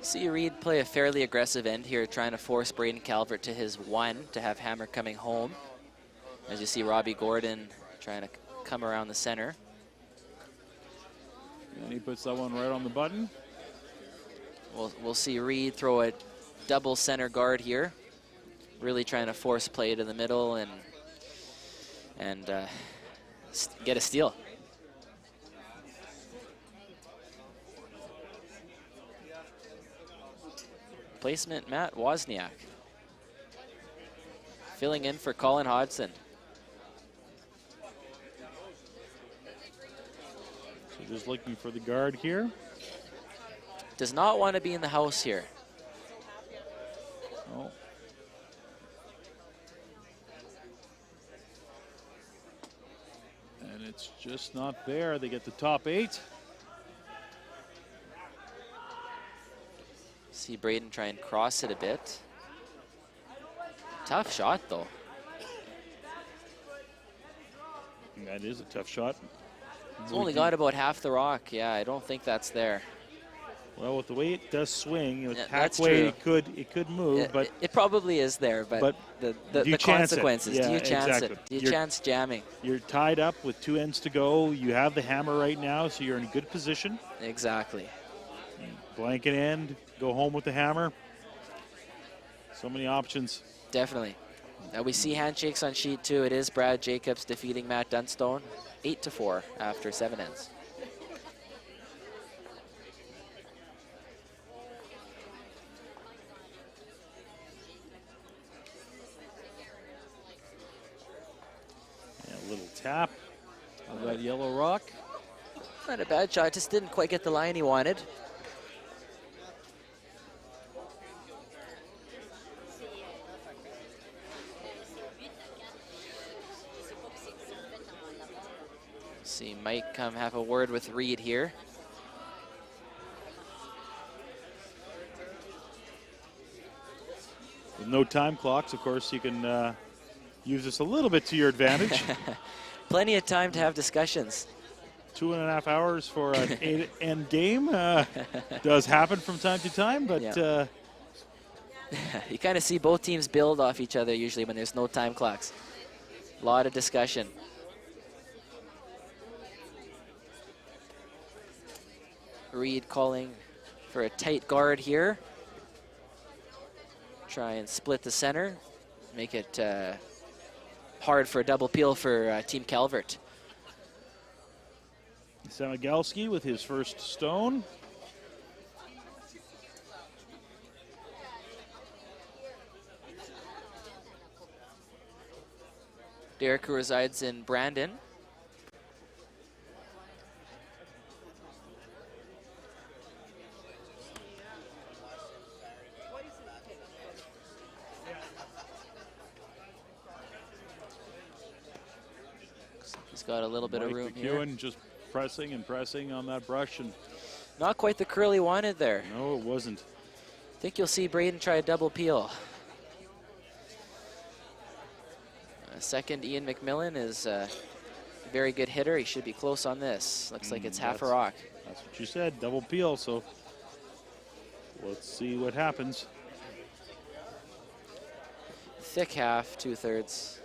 See Reed play a fairly aggressive end here, trying to force Braden Calvert to his 1 to have Hammer coming home. As you see Robbie Gordon trying to come around the center. And he puts that one right on the button. We'll see Reed throw a double center guard here, really trying to force play to the middle and get a steal. Placement, Matt Wozniak. Filling in for Colin Hodson. So just looking for the guard here. Does not want to be in the house here. Oh. And it's just not there. They get the top 8. See Braden try and cross it a bit. Tough shot, though. That is a tough shot. It's only got about half the rock. Yeah, I don't think that's there. Well, with the way it does swing, Yeah, that's halfway true. it could move, but it probably is there, but do the you chance it? consequences. Yeah, do you chance exactly. it? Do you You're- chance jamming? you're tied up with 2 ends to go. You have the hammer right now, so you're in a good position. Exactly. Blanket end, go home with the hammer. So many options. Definitely. Now we see handshakes on sheet 2. It is Brad Jacobs defeating Matt Dunstone 8-4 after 7 ends. And a little tap of that yellow rock. Not a bad shot, just didn't quite get the line he wanted. See Mike come have a word with Reed here. With no time clocks, of course, you can use this a little bit to your advantage. Plenty of time to have discussions. 2.5 hours for an 8-end game does happen from time to time, but Yeah. You kind of see both teams build off each other usually when there's no time clocks. A lot of discussion. Reed calling for a tight guard here. Try and split the center, make it hard for a double peel for Team Calvert. Samigalski with his first stone. Derek, who resides in Brandon. He's got a little bit of room here. Just pressing and pressing on that brush, and not quite the curl he wanted there. no, it wasn't. I think you'll see Braden try a double peel. Second, Ian McMillan is a very good hitter. He should be close on this. Looks like it's half a rock. That's what you said, double peel, so let's see what happens. Thick half, 2/3.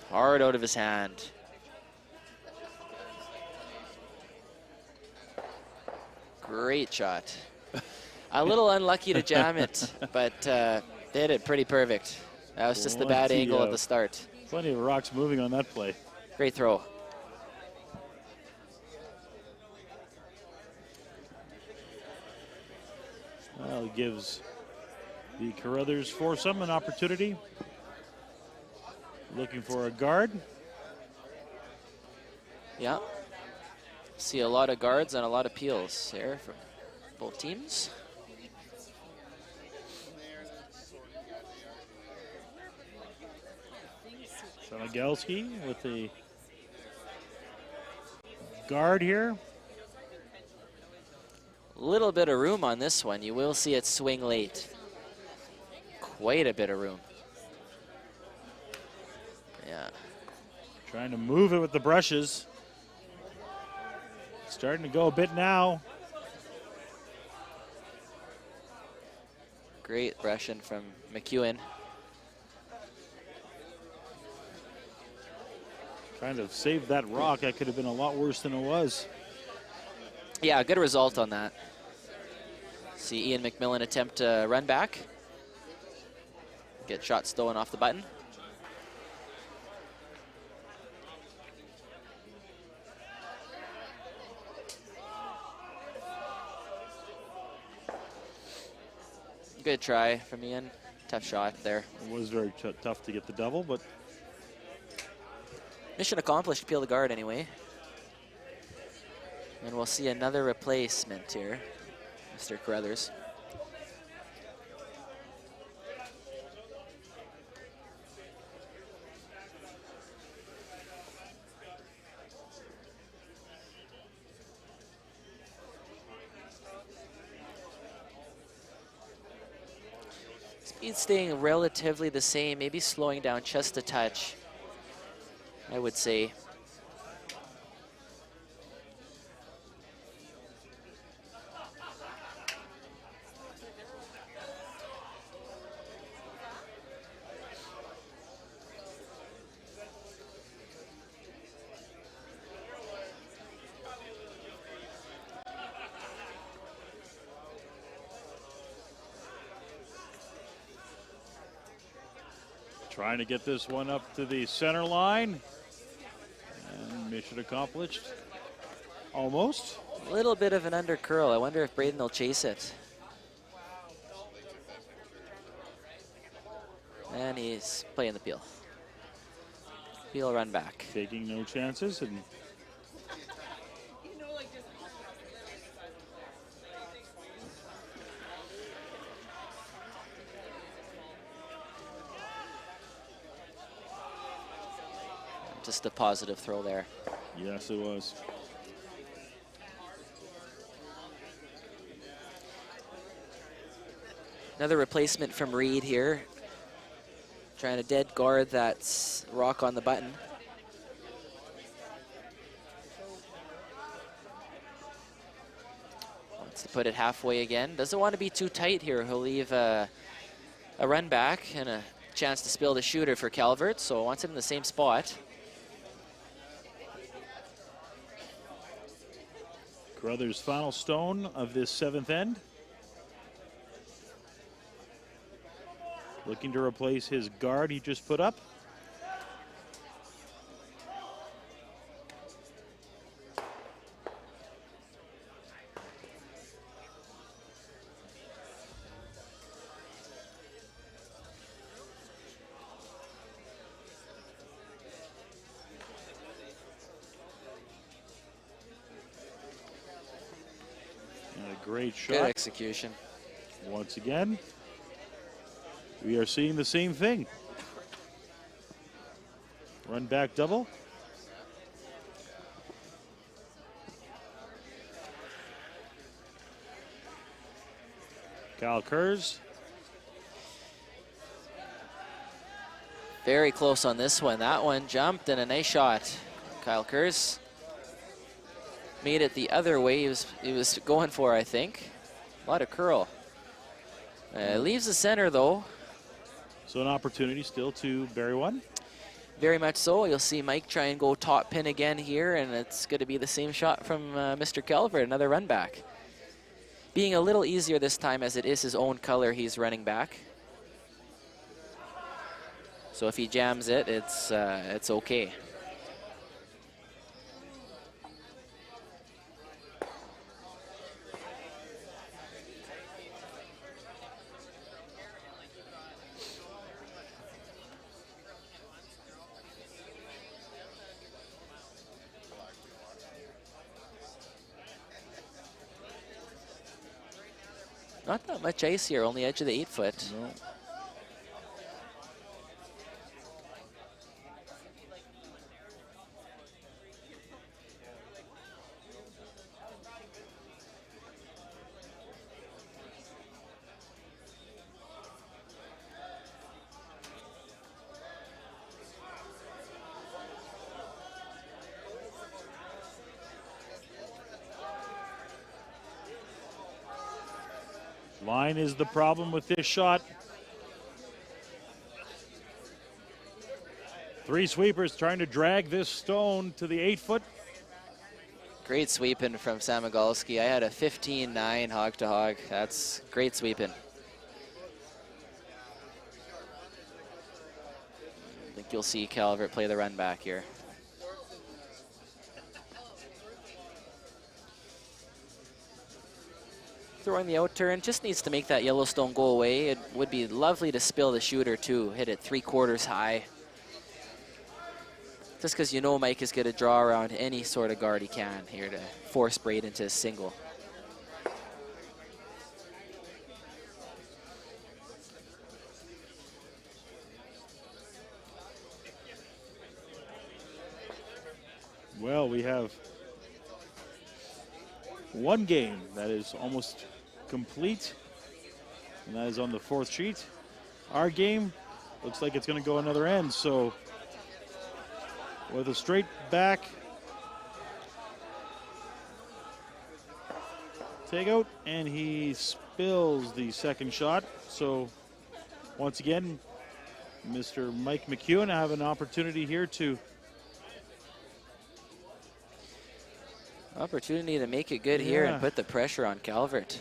Hard out of his hand. Great shot. A little unlucky to jam it, but they hit it pretty perfect. That was just the bad angle at the start. Plenty of rocks moving on that play. Great throw. Well, it gives the Carruthers foursome an opportunity. Looking for a guard. Yeah. See a lot of guards and a lot of peels there from both teams. Samigalski with the guard here. Little bit of room on this one. You will see it swing late. Quite a bit of room. Yeah. Trying to move it with the brushes. Starting to go a bit now. Great brushing from McEwen. Kind of saved that rock. That could have been a lot worse than it was. Yeah, good result on that. See Ian McMillan attempt a run back. Get shot stolen off the button. Good try from Ian. Tough shot there. It was very tough to get the double, but mission accomplished. Peel the guard anyway. And we'll see another replacement here, Mr. Carruthers. Speed staying relatively the same, maybe slowing down just a touch, I would say. trying to get this one up to the center line. And mission accomplished. Almost. A little bit of an under curl. I wonder if Braden will chase it. And he's playing the peel. Peel run back. Taking no chances and just a positive throw there. yes, it was. Another replacement from Reed here. Trying to dead guard that rock on the button. Wants to put it halfway again. Doesn't want to be too tight here. He'll leave a run back and a chance to spill the shooter for Calvert, so wants it in the same spot. Carruthers' final stone of this 7th end. Looking to replace his guard he just put up. Great shot. Good execution. Once again, we are seeing the same thing. Run back double. Kyle Kurz. Very close on this one. That one jumped and a nice shot. Kyle Kurz made it the other way he was going for, I think. A lot of curl. Leaves the center though. So an opportunity still to bury one. Very much so. You'll see Mike try and go top pin again here, and it's going to be the same shot from Mr. Calvert, another run back. Being a little easier this time as it is his own color he's running back. So if he jams it, it's okay. Not that much ice here, only edge of the 8-foot. No. Line is the problem with this shot. 3 sweepers trying to drag this stone to the 8-foot. Great sweeping from Samagalski. I had a 15-9 hog to hog. That's great sweeping. I think you'll see Calvert play the run back here. Throwing the out turn, just needs to make that Yellowstone go away. It would be lovely to spill the shooter too, hit it 3/4 high. Just because you know Mike is going to draw around any sort of guard he can here to force braid into a single. Well, we have one game that is almost complete, and that is on the 4th sheet. Our game looks like it's going to go another end, so with a straight back take out, and he spills the second shot. So once again, Mr. Mike McEwen have an opportunity here to Opportunity to make it good here and put the pressure on Calvert.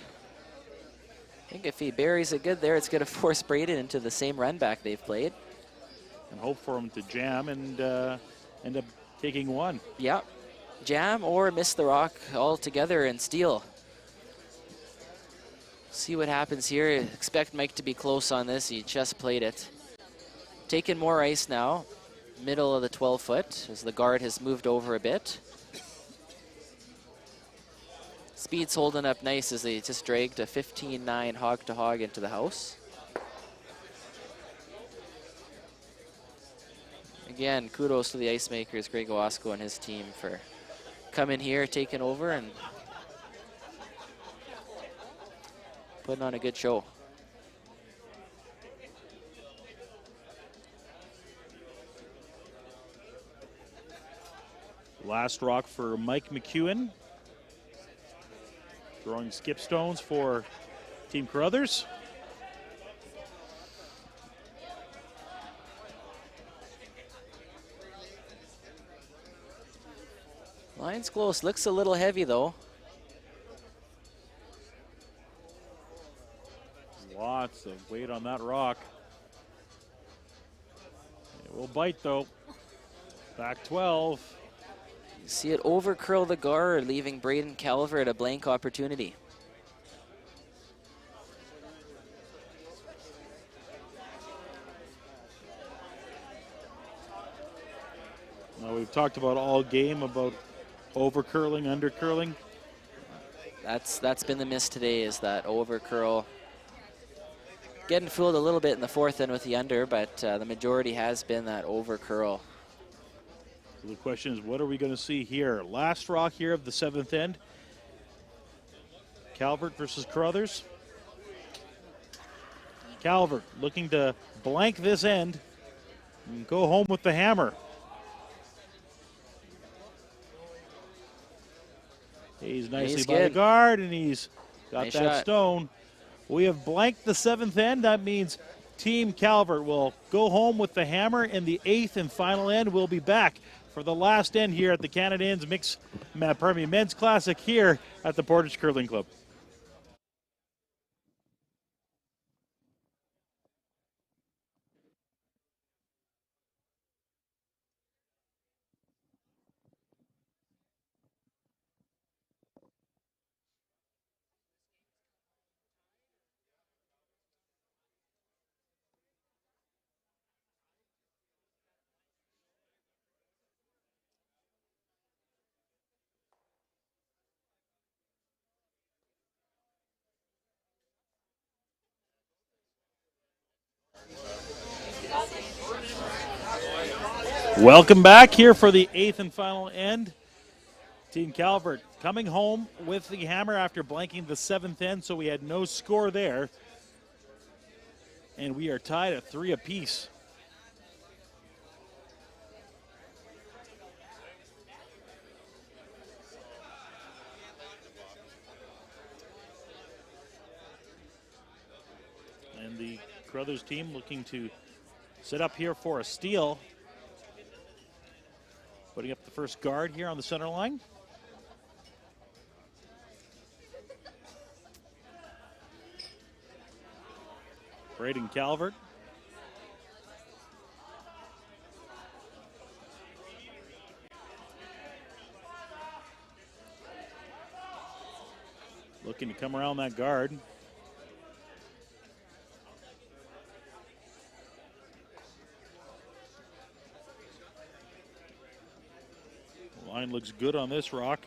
I think if he buries it good there, it's going to force Braden into the same run back they've played. and hope for him to jam and end up taking one. Yeah, jam or miss the rock altogether and steal. See what happens here. Expect Mike to be close on this. He just played it. Taking more ice now. Middle of the 12-foot as the guard has moved over a bit. Speed's holding up nice as they just dragged a 15-9 hog to hog into the house. Again, kudos to the ice makers, Greg Owasco and his team, for coming here, taking over, and putting on a good show. Last rock for Mike McEwen. Throwing skip stones for Team Carruthers. Line's close. Looks a little heavy, though. Lots of weight on that rock. It will bite, though. Back 12. You see it over curl the guard, leaving Braden Calvert a blank opportunity. Now, we've talked about all game about over curling, under curling. That's been the miss today, is that over curl. Getting fooled a little bit in the fourth end with the under, but the majority has been that over curl. So the question is, what are we going to see here? Last rock here of the seventh end. Calvert versus Carruthers. Calvert looking to blank this end and go home with the hammer. He's nicely by the guard, and he's got that stone. We have blanked the seventh end. That means Team Calvert will go home with the hammer, and the eighth and final end will be back for the last end here at the Canadians Men's Classic here at the Portage Curling Club. Welcome back here for the eighth and final end. Team Calvert coming home with the hammer after blanking the seventh end, so we had no score there. And we are tied at 3 apiece. And the Carruthers team looking to set up here for a steal. Putting up the first guard here on the center line. Braden Calvert. Looking to come around that guard. Line looks good on this rock.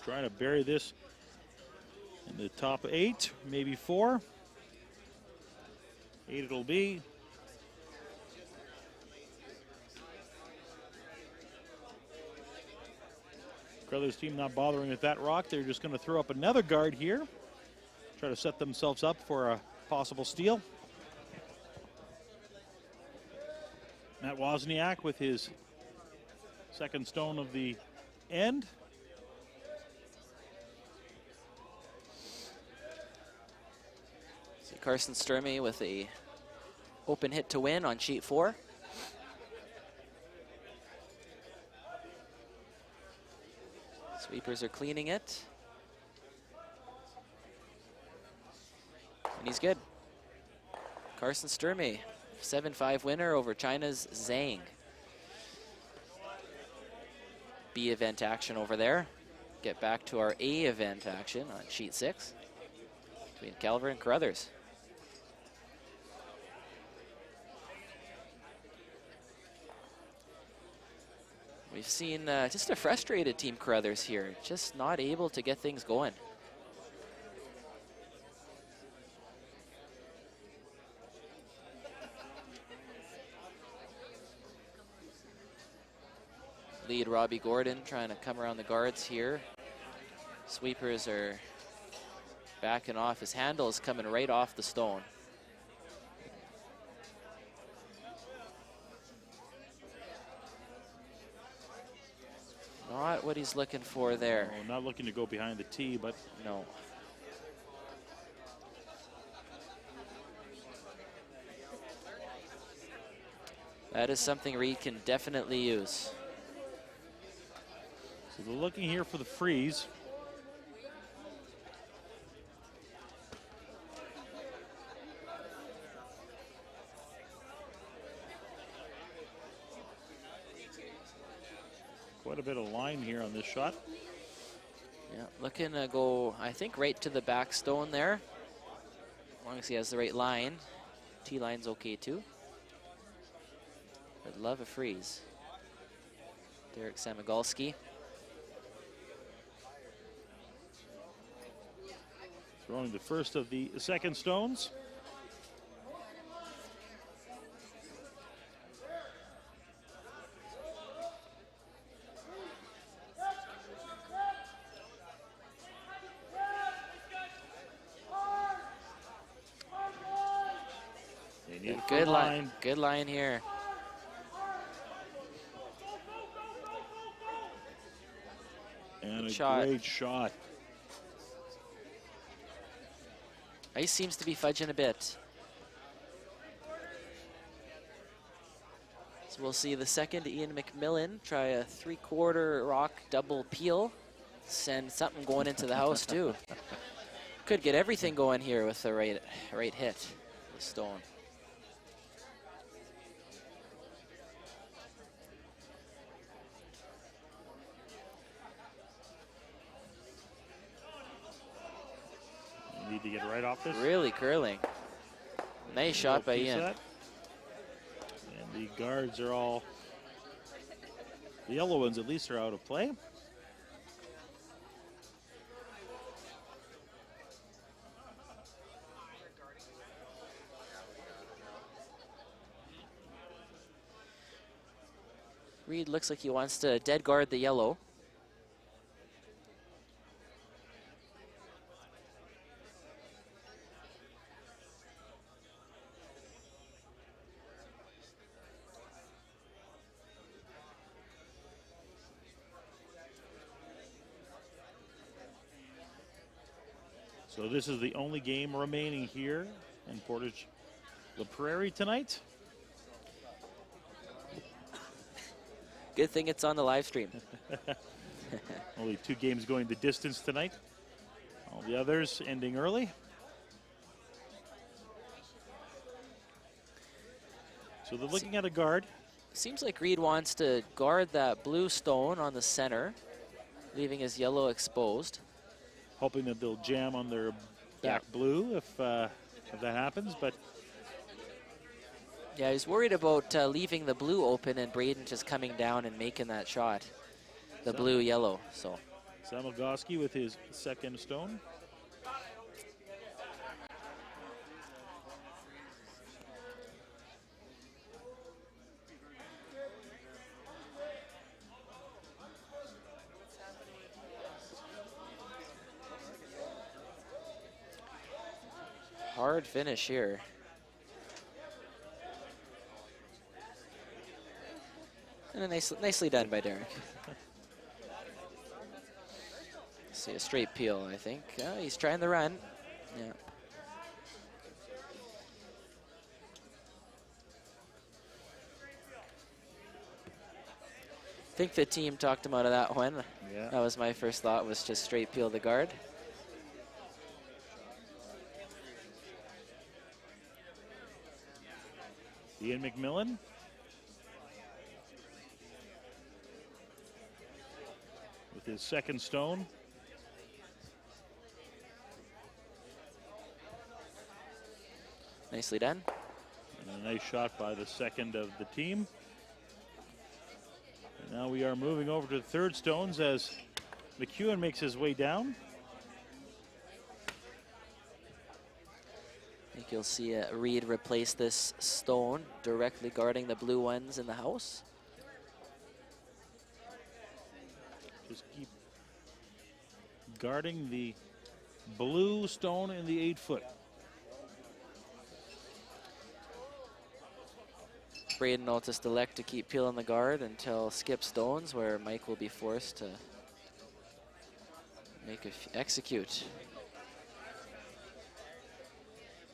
Trying to bury this in the top 8, maybe 4. 8 it'll be. Carruthers team not bothering with that rock. They're just going to throw up another guard here. Try to set themselves up for a possible steal. Matt Wozniak with his second stone of the end. See Carson Sturmey with a open hit to win on sheet 4. Sweepers are cleaning it. And he's good. Carson Sturmey, 7-5 winner over China's Zhang. B event action over there. Get back to our A event action on sheet 6 between Calvert and Carruthers. We've seen just a frustrated Team Carruthers here, just not able to get things going. Lead Robbie Gordon trying to come around the guards here. Sweepers are backing off. His handle is coming right off the stone. Not what he's looking for there. Oh, not looking to go behind the tee, but no. That is something Reed can definitely use. So they're looking here for the freeze. Quite a bit of line here on this shot. Yeah, looking to go, I think, right to the back stone there. As long as he has the right line. T-line's okay too. I'd love a freeze. Derek Samagalski. Throwing the first of the second stones. They need a Good line. Good line here. And a shot. great shot. Ice seems to be fudging a bit. So we'll see the second Ian McMillan try a 3/4 rock double peel. Send something going into the house too. Could get everything going here with the right hit. The stone. You need to get right off this. Really curling. Nice shot by Ian. And the guards are all, the yellow ones at least, are out of play. Reed looks like he wants to dead guard the yellow. So this is the only game remaining here in Portage La Prairie tonight. Good thing it's on the live stream. Only 2 games going the distance tonight. All the others ending early. So they're looking at a guard. Seems like Reed wants to guard that blue stone on the center, leaving his yellow exposed. Hoping that they'll jam on their back blue if that happens, but yeah, he's worried about leaving the blue open and Braden just coming down and making that shot. The blue-yellow, so. Samagalski with his second stone. Hard finish here. And a nicely done by Derek. See a straight peel, I think. He's trying the run. Yeah. I think the team talked him out of that one. Yeah. That was my first thought, was just straight peel the guard. Ian McMillan. With his second stone. Nicely done. And a nice shot by the second of the team. And now we are moving over to the third stones as McEwen makes his way down. I think you'll see Reed replace this stone directly guarding the blue ones in the house. Just keep guarding the blue stone in the 8-foot. Braden will just elect to keep peeling the guard until skip stones, where Mike will be forced to execute.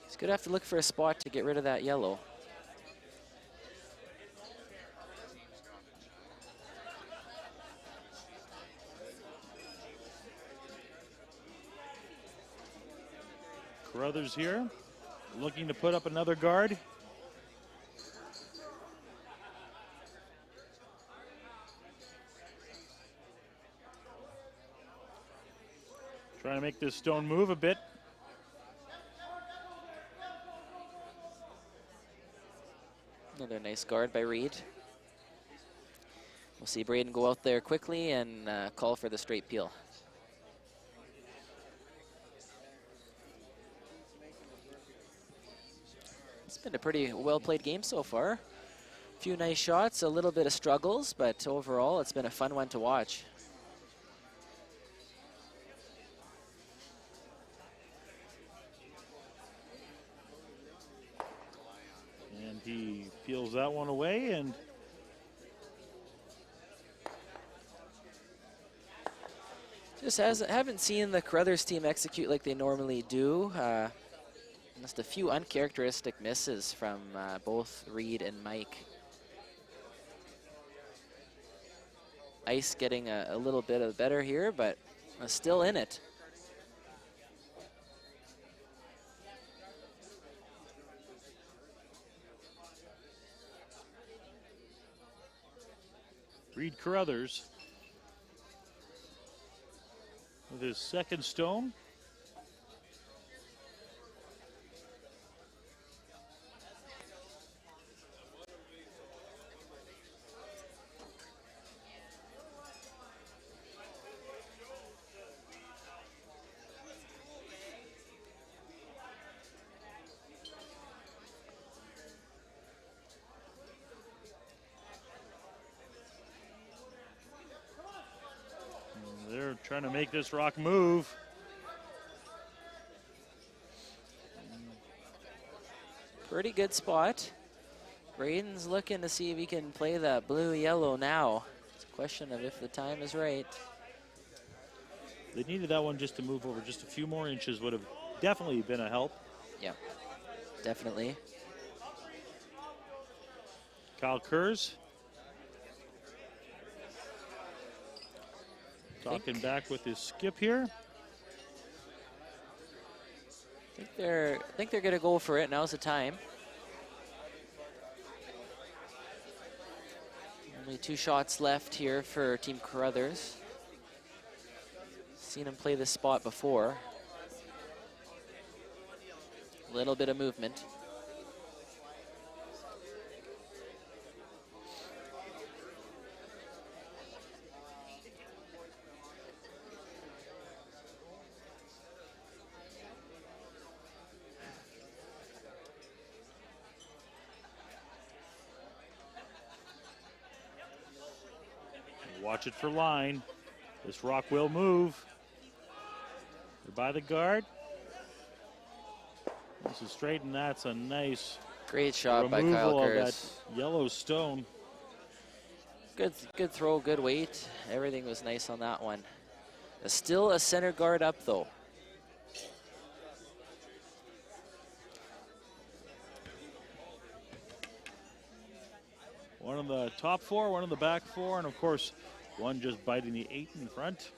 He's going to have to look for a spot to get rid of that yellow. Carruthers here, looking to put up another guard. Trying to make this stone move a bit. Another nice guard by Reed. We'll see Braden go out there quickly and call for the straight peel. It's been a pretty well-played game so far. A few nice shots, a little bit of struggles, but overall it's been a fun one to watch. And he peels that one away, and just haven't seen the Carruthers team execute like they normally do. Just a few uncharacteristic misses from both Reed and Mike. Ice getting a little bit of better here, but still in it. Reed Carruthers with his second stone. They're trying to make this rock move. Pretty good spot. Braden's looking to see if he can play that blue-yellow now. It's a question of if the time is right. They needed that one just to move over just a few more inches, would have definitely been a help. Yeah, definitely. Kyle Kurz talking back with his skip here. I think they're gonna go for it. Now's the time. Only 2 shots left here for Team Carruthers. Seen him play this spot before. A little bit of movement. Watch it for line. This rock will move. They're by the guard. This is straight, and that's a nice Great shot by Kyle removal of Kurz. that yellow stone. Good throw, good weight. Everything was nice on that one. Still a center guard up though. One of the top 4, one of the back 4, and of course, one just biting the 8 in front.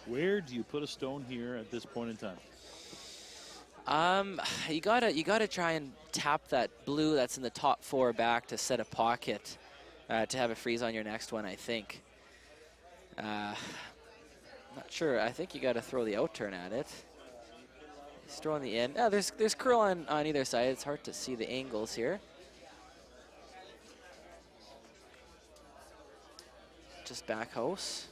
Where do you put a stone here at this point in time? You gotta try and tap that blue that's in the top 4 back to set a pocket to have a freeze on your next one, I think. Not sure. I think you gotta throw the out turn at it. He's throwing the in. Yeah, there's curl on either side. It's hard to see the angles here. Just back house.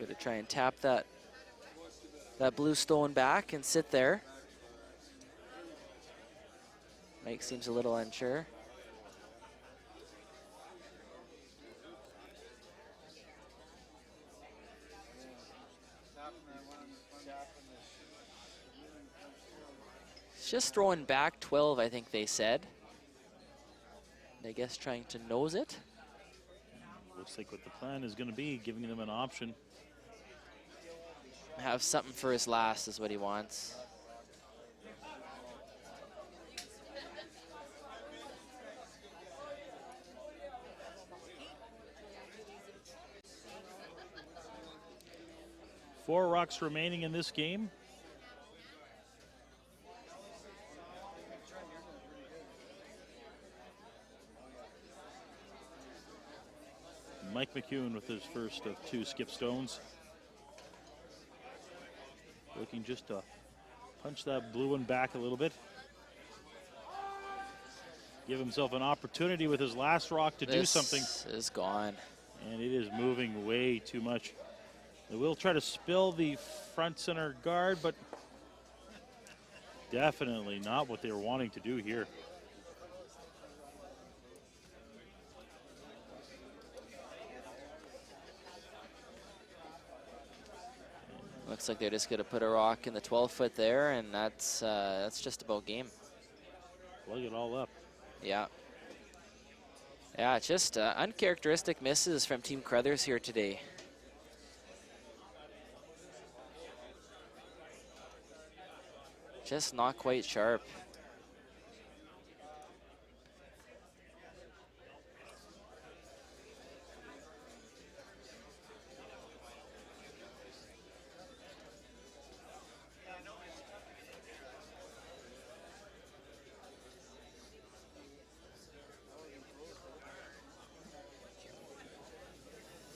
Gonna try and tap that blue stone back and sit there. Mike seems a little unsure. It's just throwing back 12, I think they said. I guess trying to nose it. Looks like what the plan is going to be, giving them an option. Have something for his last is what he wants. 4 rocks remaining in this game. Mike McEwen with his first of 2 skip stones. Looking just to punch that blue one back a little bit. Give himself an opportunity with his last rock to do something. This is gone. And it is moving way too much. They will try to spill the front center guard, but definitely not what they were wanting to do here. Looks like they're just going to put a rock in the 12-foot there, and that's just about game. Plug it all up. Yeah. Yeah, just uncharacteristic misses from Team Crothers here today. Just not quite sharp.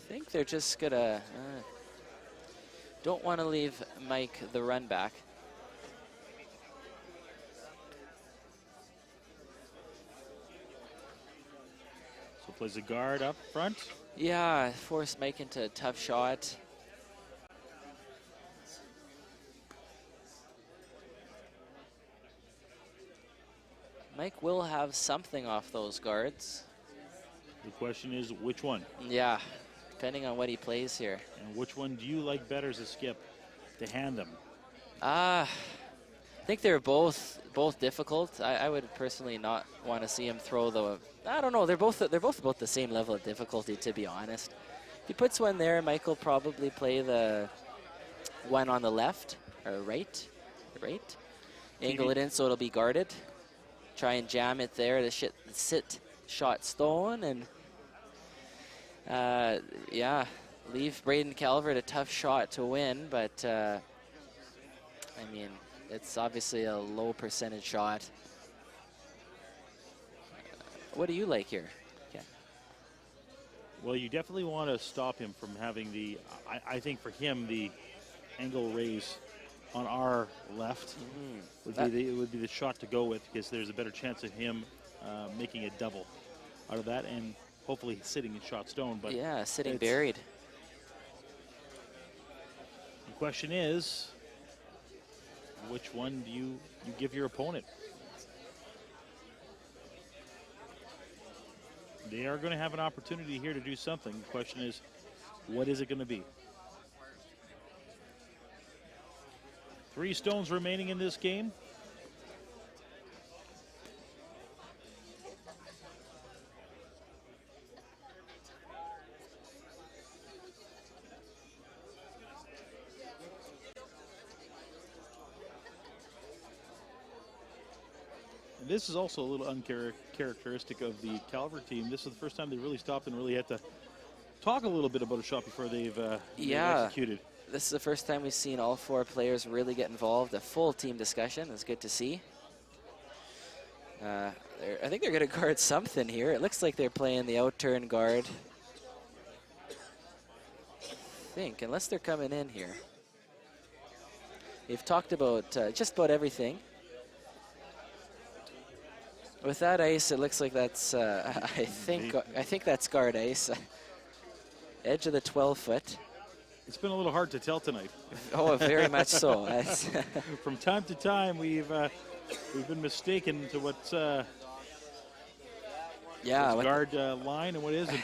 I think they're just gonna don't want to leave Mike the run back. So plays a guard up front. Yeah, force Mike into a tough shot. Mike will have something off those guards. The question is, which one? Yeah, depending on what he plays here. And which one do you like better as a skip to hand them? I think they're both difficult. I would personally not want to see him throw the. I don't know. They're both about the same level of difficulty, to be honest. If he puts one there, Mike will probably play the one on the left or right. Angle it in so it'll be guarded. Try and jam it there to sit shot stone, and yeah, leave Braden Calvert a tough shot to win, but I mean, it's obviously a low percentage shot. What do you like here? Okay. Well, you definitely want to stop him from having the, I think for him, the angle raise on our left would be the shot to go with, because there's a better chance of him making a double out of that, and hopefully sitting in shot stone. But yeah, sitting buried. The question is, which one do you give your opponent? They are going to have an opportunity here to do something. The question is, what is it going to be? 3 stones remaining in this game. And this is also a little uncharacteristic of the Calvert team. This is the first time they really stopped and really had to talk a little bit about a shot before they've executed. This is the first time we've seen all 4 players really get involved. A full team discussion. It's good to see. I think they're going to guard something here. It looks like they're playing the out-turn guard. I think, unless they're coming in here. They've talked about just about everything. With that ice, it looks like that's, I think that's guard ice. Edge of the 12-foot. It's been a little hard to tell tonight. Oh, very much so. From time to time, we've been mistaken to what's guard line and what isn't.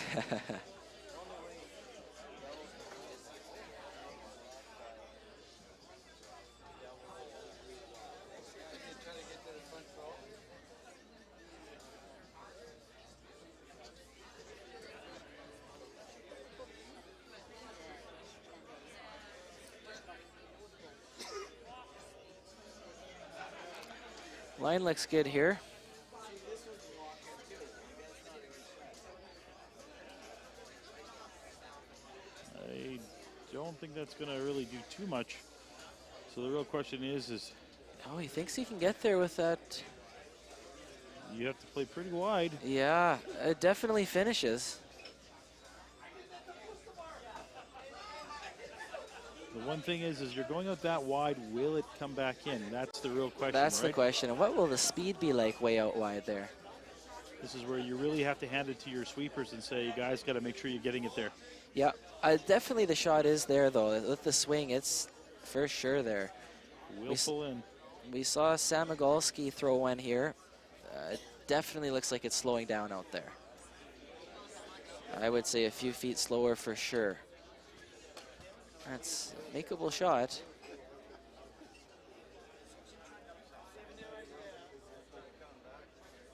Line looks good here. don't think that's going to really do too much. So the real question is Oh, he thinks he can get there with that. you have to play pretty wide. Yeah, it definitely finishes. The one thing is you're going out that wide, will it come back in? That's the real question, That's right? the question. And what will the speed be like way out wide there? This is where you really have to hand it to your sweepers and say, you guys got to make sure you're getting it there. Yeah, definitely the shot is there, though. With the swing, it's for sure there. We'll pull in. We saw Samagalski throw one here. It definitely looks like it's slowing down out there. I would say a few feet slower for sure. That's a makeable shot.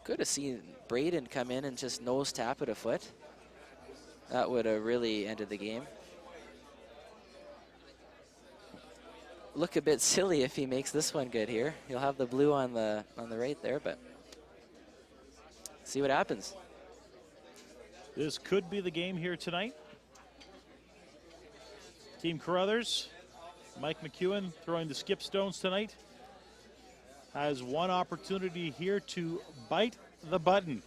Good to see Braden come in and just nose tap it a foot. That would have really ended the game. Look a bit silly if he makes this one good here. He'll have the blue on the right there, but see what happens. This could be the game here tonight. Team Carruthers, Mike McEwen throwing the skip stones tonight, has one opportunity here to bite the button.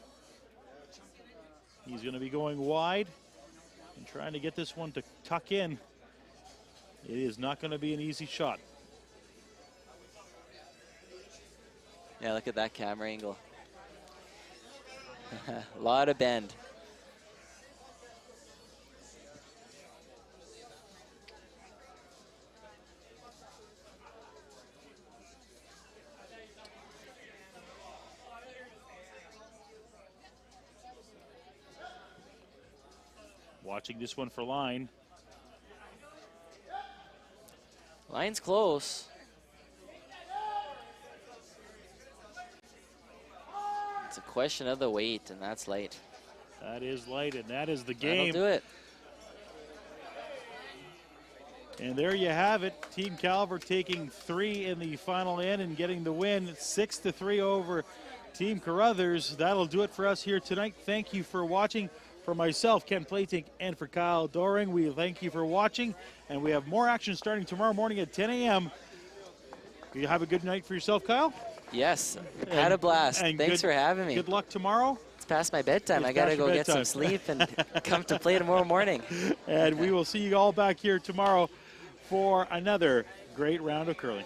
He's going to be going wide and trying to get this one to tuck in. It is not going to be an easy shot. Yeah, look at that camera angle. A lot of bend. Watching this one for line. Line's close. It's a question of the weight, and that's light. That is light, and that is the game. That'll do it. And there you have it. Team Calvert taking 3 in the final end and getting the win. 6-3 over Team Carruthers. That'll do it for us here tonight. Thank you for watching. For myself, Ken Platink, and for Kyle Doring, we thank you for watching. And we have more action starting tomorrow morning at 10 a.m. You have a good night for yourself, Kyle. Yes, had a blast. Thanks for having me. Good luck tomorrow. It's past my bedtime. I got to go get some sleep and come to play tomorrow morning. And we will see you all back here tomorrow for another great round of curling.